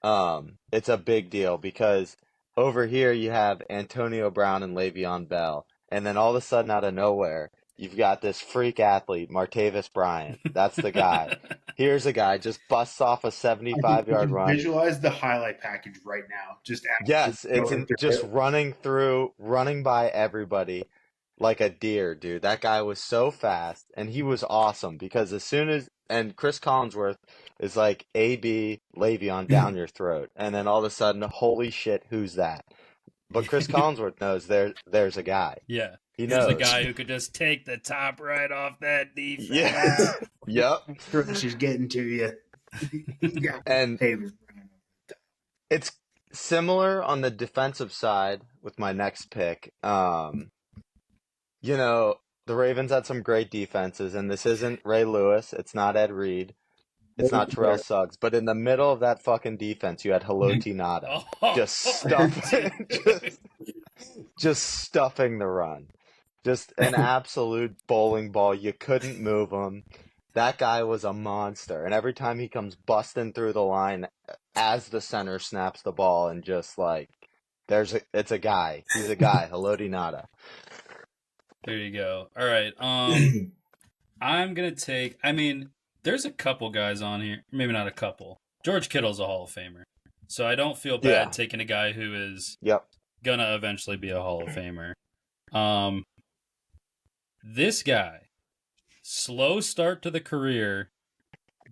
it's a big deal because over here you have Antonio Brown and Le'Veon Bell. And then all of a sudden, out of nowhere, you've got this freak athlete, Martavis Bryant. That's the guy. Here's a guy just busts off a 75-yard run. Visualize the highlight package right now. It's running by everybody like a deer, dude. That guy was so fast, and he was awesome because and Chris Collinsworth is like AB Le'Veon down your throat, and then all of a sudden, holy shit, who's that? But Chris Collinsworth knows there's a guy. Yeah. He knows. There's a guy who could just take the top right off that defense. Yeah. Yep. She's getting to you. And it's similar on the defensive side with my next pick. The Ravens had some great defenses, and this isn't Ray Lewis. It's not Ed Reed. It's not Terrell Suggs, but in the middle of that fucking defense, you had Haloti Ngata just stuffing the run. Just an absolute bowling ball. You couldn't move him. That guy was a monster. And every time he comes busting through the line as the center snaps the ball and just like It's a guy. He's a guy. Haloti Nada. There you go. All right. I'm gonna take. I mean, there's a couple guys on here. Maybe not a couple. George Kittle's a Hall of Famer, so I don't feel bad taking a guy who is gonna eventually be a Hall of Famer. This guy, slow start to the career,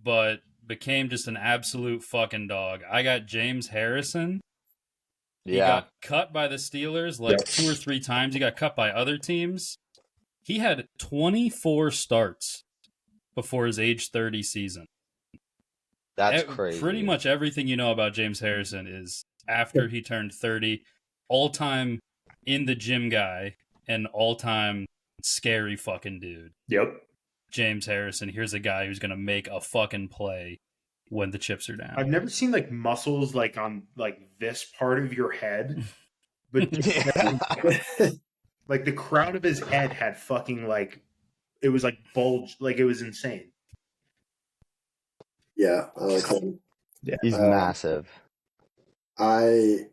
but became just an absolute fucking dog. I got James Harrison. He got cut by the Steelers like 2 or 3 times. He got cut by other teams. He had 24 starts before his age 30 season. That's crazy. Pretty much everything you know about James Harrison is after he turned 30, all-time in the gym guy and all-time scary fucking dude. Yep. James Harrison, here's a guy who's going to make a fucking play when the chips are down. I've never seen like muscles like on like this part of your head, but like the crown of his head had fucking like it was like bulge, like it was insane. Yeah, I like him. Yeah, he's massive. I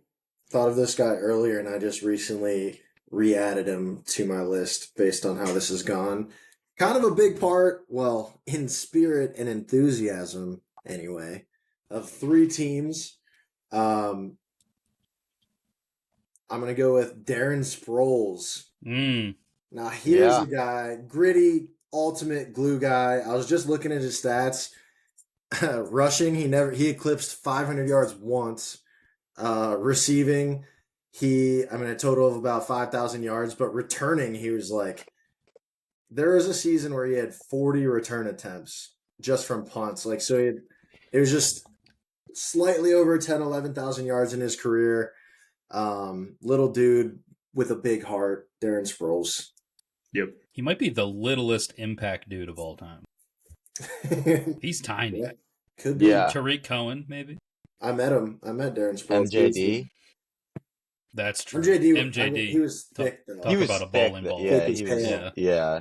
thought of this guy earlier, and I just recently re-added him to my list based on how this has gone. Kind of a big part, well, in spirit and enthusiasm, anyway, of 3 teams. I'm going to go with Darren Sproles. Now, here's a guy, gritty, ultimate glue guy. I was just looking at his stats. Rushing, he eclipsed 500 yards once. Receiving, a total of about 5,000 yards, but returning, he was like, there was a season where he had 40 return attempts just from punts. Like, so it was just slightly over 11,000 yards in his career. Little dude with a big heart, Darren Sproles. Yep. He might be the littlest impact dude of all time. He's tiny. Yeah, could be. Yeah. Tariq Cohen, maybe. I met him. I met Darren Sproles. MJD. That's true. MJD. I mean, he was thick though. He was about a bowling ball. Yeah, he was. Yeah.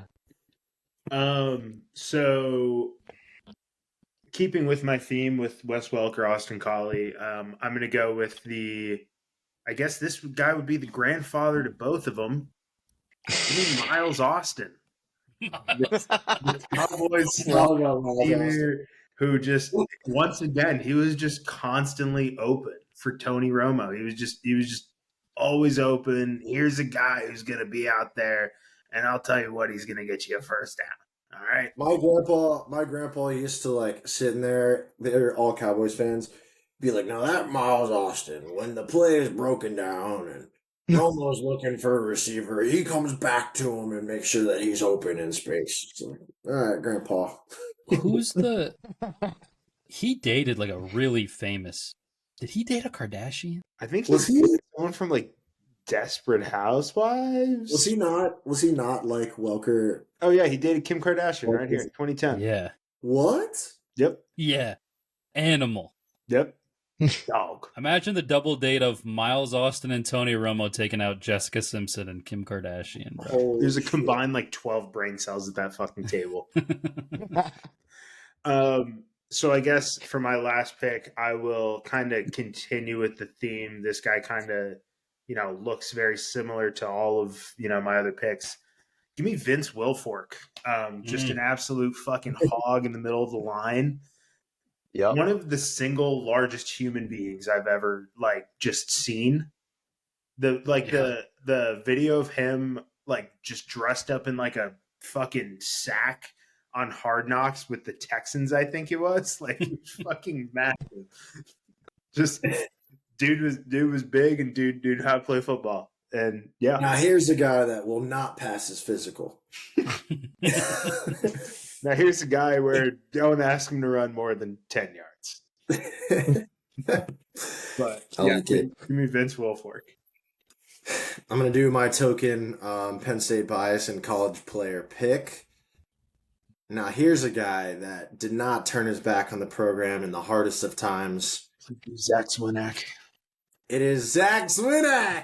So keeping with my theme with Wes Welker, Austin Collie, I'm going to go with I guess this guy would be the grandfather to both of them. Miles Austin. the Cowboys receiver who just, once again, he was just constantly open for Tony Romo. He was just always open. Here's a guy who's going to be out there, and I'll tell you what, he's going to get you a first down. All right. My grandpa used to like sitting there. They're all Cowboys fans. Be like, now that Miles Austin, when the play is broken down and Romo's looking for a receiver, he comes back to him and makes sure that he's open in space. It's like, all right, Grandpa. Who's the? He dated like a really famous. Did he date a Kardashian? I think he someone from like Desperate Housewives. Was he not like Welker? Oh yeah, he dated Kim Kardashian right here, 2010. Yeah. What? Yep. Yeah. Animal. Yep. Dog. Imagine the double date of Miles Austin and Tony Romo taking out Jessica Simpson and Kim Kardashian. Bro. There's a combined like 12 brain cells at that fucking table. So I guess for my last pick, I will kind of continue with the theme. This guy kind of, looks very similar to all of, my other picks. Give me Vince Wilfork. Just an absolute fucking hog in the middle of the line. Yep. One of the single largest human beings I've ever just seen. The video of him just dressed up in like a fucking sack on Hard Knocks with the Texans, I think it was. He was fucking massive. Just dude was big and dude knew how to play football. And yeah. Now here's a guy that will not pass his physical. Now here's a guy where don't ask him to run more than 10 yards. But give me Vince Wilfork. I'm going to do my token Penn State bias and college player pick. Now here's a guy that did not turn his back on the program in the hardest of times. Zach Swinack. It is Zach Swinack.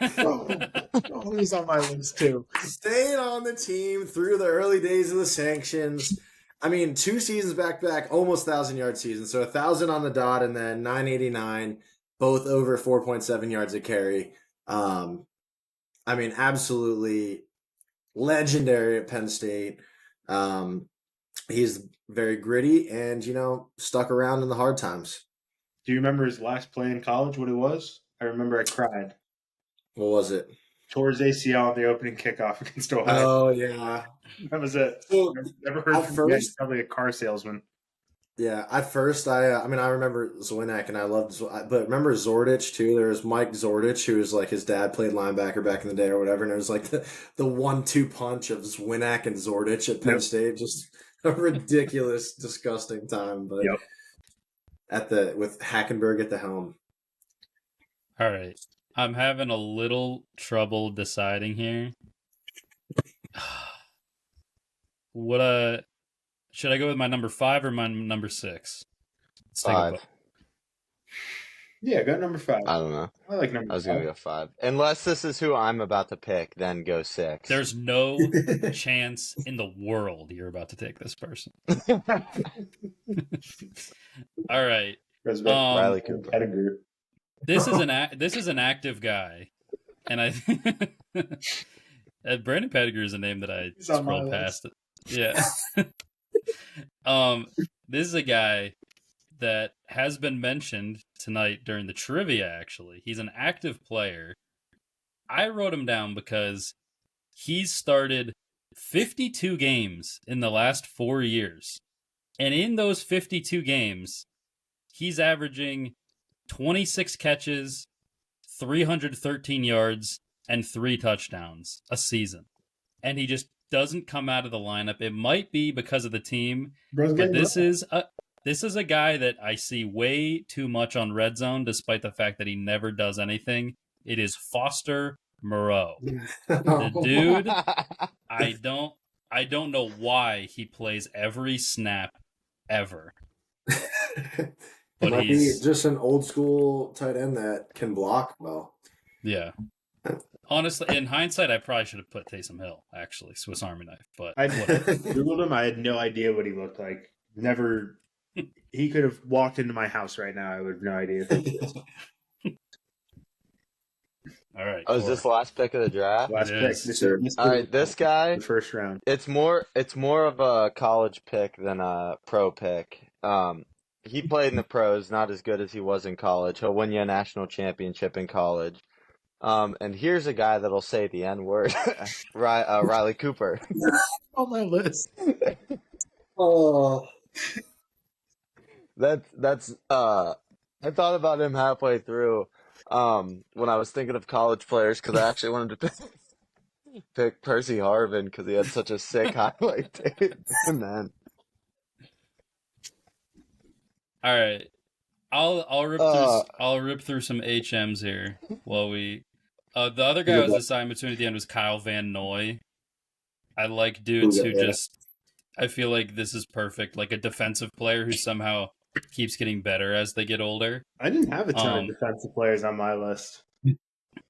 He's on my list too. Staying on the team through the early days of the sanctions. I mean, 2 seasons back, almost 1,000-yard season. So 1,000 on the dot and then 989, both over 4.7 yards a carry. I mean, absolutely legendary at Penn State. He's very gritty and, stuck around in the hard times. Do you remember his last play in college, what it was? I remember I cried. What was it? Towards ACL on the opening kickoff against Ohio. Oh, yeah. That was it. So, Never heard from him. He's probably a car salesman. Yeah, at first I remember Zwinak and I loved, but remember Zordich too. There was Mike Zordich, who was like his dad played linebacker back in the day or whatever, and it was like the 1-2 punch of Zwinak and Zordich at Penn State, just a ridiculous, disgusting time. But with Hackenberg at the helm. All right, I'm having a little trouble deciding here. Should I go with my number 5 or my number 6? Let's 5. Yeah, go number 5. I don't know. I like number 5. I was going to go 5. Unless this is who I'm about to pick, then go 6. There's no chance in the world you're about to take this person. All right. Riley Cooper. This is an active guy. And I Brandon Pettigrew is a name that I scrolled past it. Yeah. This is a guy that has been mentioned tonight during the trivia, actually. He's an active player. I wrote him down because he's started 52 games in the last 4 years. And in those 52 games, he's averaging 26 catches, 313 yards, and 3 touchdowns a season. And he just doesn't come out of the lineup. It might be because of the team, but this is a guy that I see way too much on Red Zone, despite the fact that he never does anything. It is Foster Moreau. The dude, I don't know why he plays every snap ever. But might be just an old school tight end that can block well. Yeah. Honestly, in hindsight, I probably should have put Taysom Hill, actually, Swiss Army knife. But I Googled him. I had no idea what he looked like. Never. He could have walked into my house right now. I would have no idea. All right. Oh, is this the last pick of the draft? Last pick. All right, this guy. The first round. It's more of a college pick than a pro pick. He played in the pros, not as good as he was in college. He'll win you a national championship in college. And here's a guy that'll say the N-word, Riley Cooper. On my list. Oh, that's. I thought about him halfway through, when I was thinking of college players because I actually wanted to pick Percy Harvin because he had such a sick highlight tape. Man. All right. I'll rip through some HMs here while we. The other guy I was assigned between at the end was Kyle Van Noy. I like dudes who just. I feel like this is perfect, like a defensive player who somehow keeps getting better as they get older. I didn't have a ton of defensive players on my list.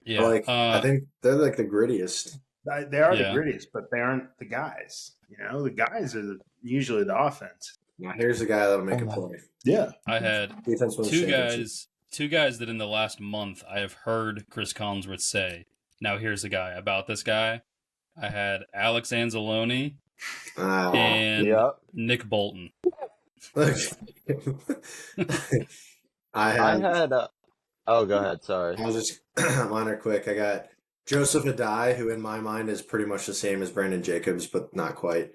Yeah, I think they're like the grittiest. They are the grittiest, but they aren't the guys. The guys are usually the offense. Now here's a guy that'll make a play. Yeah, I had two guys that in the last month I have heard Chris Collinsworth say. Now here's a guy about this guy. I had Alex Anzalone and Nick Bolton. I had. Oh, go ahead. Sorry. I'll just mine are quick. I got Joseph Adai, who in my mind is pretty much the same as Brandon Jacobs, but not quite.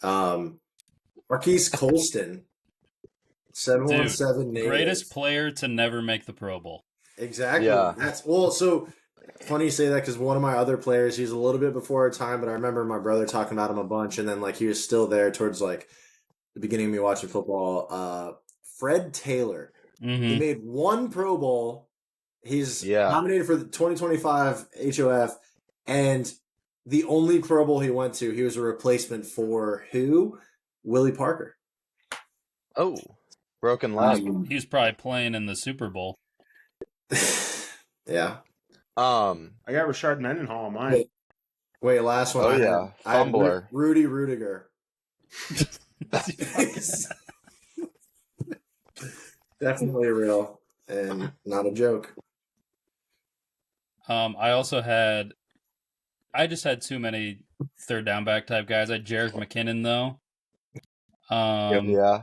Marquise Colston, 717 greatest player to never make the Pro Bowl. Exactly. Yeah. So funny you say that because one of my other players, he's a little bit before our time, but I remember my brother talking about him a bunch, and then he was still there towards the beginning of me watching football. Fred Taylor. Mm-hmm. He made one Pro Bowl. He's nominated for the 2025 HOF, and the only Pro Bowl he went to, he was a replacement for who? Willie Parker. Oh, broken leg. He was probably playing in the Super Bowl. Yeah. I got Rashard Mendenhall on mine. Wait, last one. Oh, yeah. Fumbler. Rudy Rudiger. Definitely real and not a joke. I just had too many third down back type guys. I had Jared McKinnon though. Yeah.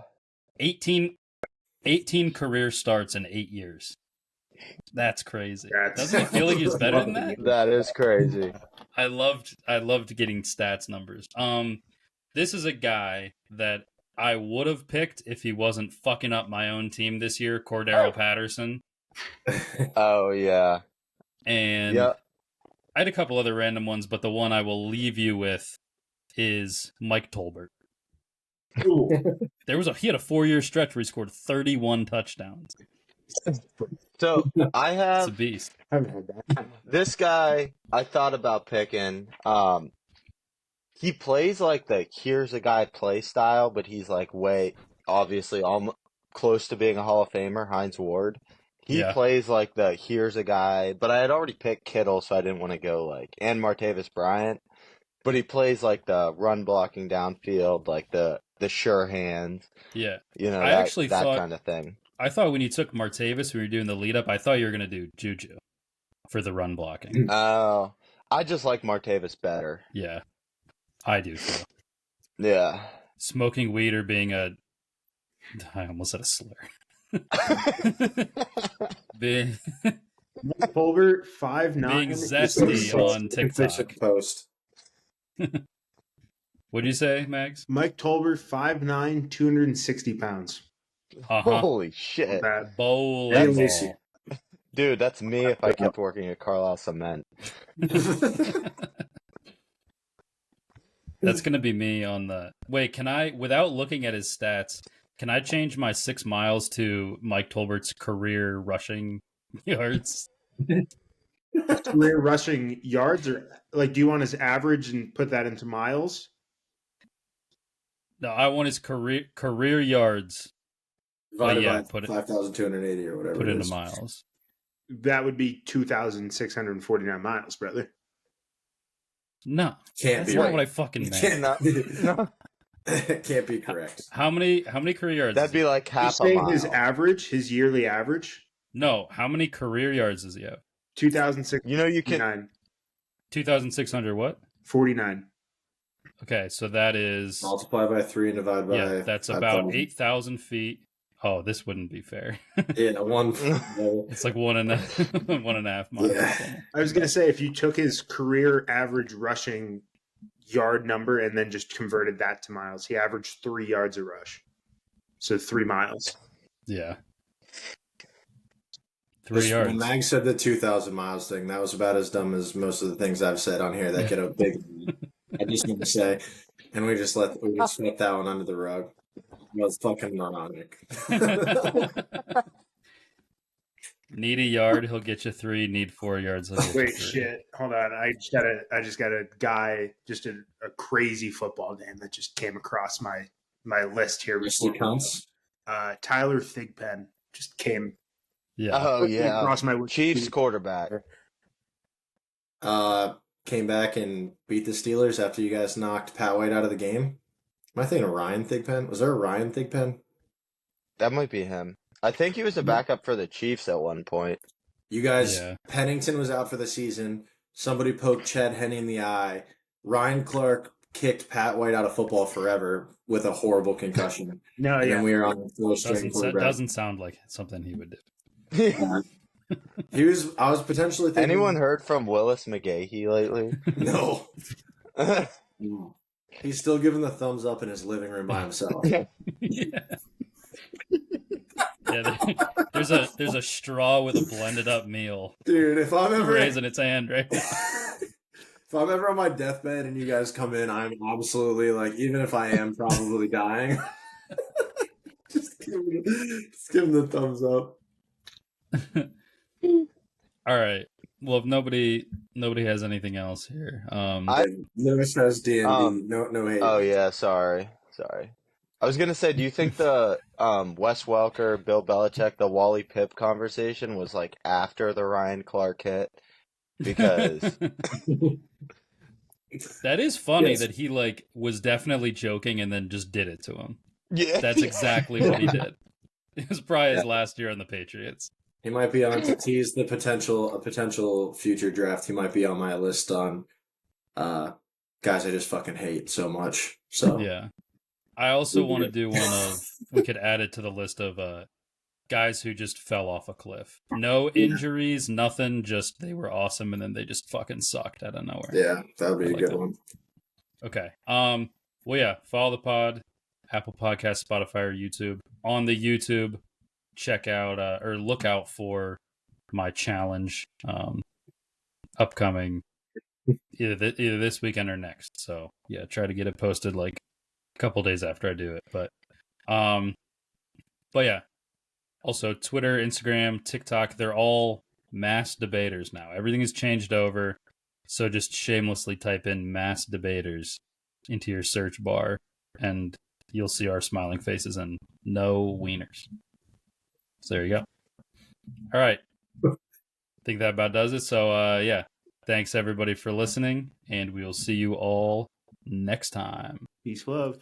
18 career starts in 8 years. That's crazy. Doesn't he feel like he's better than that? That is crazy. I loved getting stats numbers. This is a guy that I would have picked if he wasn't fucking up my own team this year, Cordero Patterson. Oh yeah. And Yep. I had a couple other random ones, but the one I will leave you with is Mike Tolbert. He had a 4-year stretch where he scored 31 touchdowns. So I It's a have beast. this guy I thought about picking. He plays like the here's a guy play style, but he's like way obviously close to being a Hall of Famer, Hines Ward. He plays like the here's a guy, but I had already picked Kittle, so I didn't want to go like and Martavis Bryant. But he plays like the run blocking downfield, like the sure hands. Yeah. You know, I that kind of thing. I thought when you took Martavis, when you were doing the lead up, I thought you were going to do Juju for the run blocking. Oh, I just like Martavis better. Yeah, I do too. Yeah. Smoking weed or being I almost said a slur. being Tolbert 5'9", being zesty on TikTok. Post. What'd you say, Max? Mike Tolbert 5'9", 260 pounds. Holy shit. Bowling ball. Dude, that's me if I kept working at Carlisle Cement. That's going to be me on the... Wait, can I, without looking at his stats, can I change my 6 miles to Mike Tolbert's career rushing yards? Career rushing yards? Or like, do you want his average and put that into miles? No, I want his career yards. Divided by 5,280 or whatever. Put it into miles. That would be 2,649 miles, brother. No, that's not what I fucking meant. No. It can't be correct. How many career yards? That'd be like half a mile. His average, his yearly average. No, how many career yards does he have? 2,600. You know, you can 2,600 what? 49. Okay, so that is multiply by 3 and divide by. Yeah, that's about 8,000 feet. Oh, this wouldn't be fair. Yeah, one. It's like 1.5 miles. Yeah. I was gonna say if you took his career average rushing yard number and then just converted that to miles, he averaged 3 yards a rush, so 3 miles. Yeah, 3 yards. When Mag said the 2,000 miles thing, that was about as dumb as most of the things I've said on here that get a big. I just need to say, and we just swept that one under the rug. It was fucking moronic. Need a yard, he'll get you 3. Need 4 yards, he'll get you 3. Wait, shit! Hold on, I just got a guy, just a crazy football name that just came across my list here. Tyler Thigpen just came. Yeah. Oh yeah. Across my Chiefs quarterback. Came back and beat the Steelers after you guys knocked Pat White out of the game. Am I thinking of Ryan Thigpen? Was there a Ryan Thigpen? That might be him. I think he was a backup for the Chiefs at one point. You guys, Pennington was out for the season. Somebody poked Chad Henne in the eye. Ryan Clark kicked Pat White out of football forever with a horrible concussion. And we were on the full string quarterback. Doesn't sound like something he would do. I was potentially thinking... Anyone heard from Willis McGahee lately? No. He's still giving the thumbs up in his living room by himself. There's a straw with a blended up meal. Dude, if I'm ever raising its hand right now. If I'm ever on my deathbed and you guys come in, I'm absolutely like, even if I am probably dying, just give him the thumbs up. All right. Well, if nobody has anything else here, Lewis has D&D. No hate. Oh yeah, sorry. I was gonna say, do you think the Wes Welker, Bill Belichick, the Wally Pipp conversation was like after the Ryan Clark hit? Because that is funny that he like was definitely joking and then just did it to him. Yeah, that's exactly what he did. It was probably his last year on the Patriots. He might be on to tease a potential future draft. He might be on my list on guys I just fucking hate so much. So yeah. I also want to do one of, we could add it to the list of guys who just fell off a cliff. No injuries, nothing, just they were awesome and then they just fucking sucked out of nowhere. Yeah, that would be a good one. Okay. Well, yeah, follow the pod, Apple Podcast, Spotify, or YouTube. On the YouTube, check out or look out for my challenge upcoming either this weekend or next. So yeah, try to get it posted like a couple days after I do it. But yeah. Also, Twitter, Instagram, TikTok, they're all mass debaters now. Everything has changed over. So just shamelessly type in mass debaters into your search bar and you'll see our smiling faces and no wieners. So there you go. All right. I think that about does it. So yeah, thanks everybody for listening and we will see you all next time. Peace, love.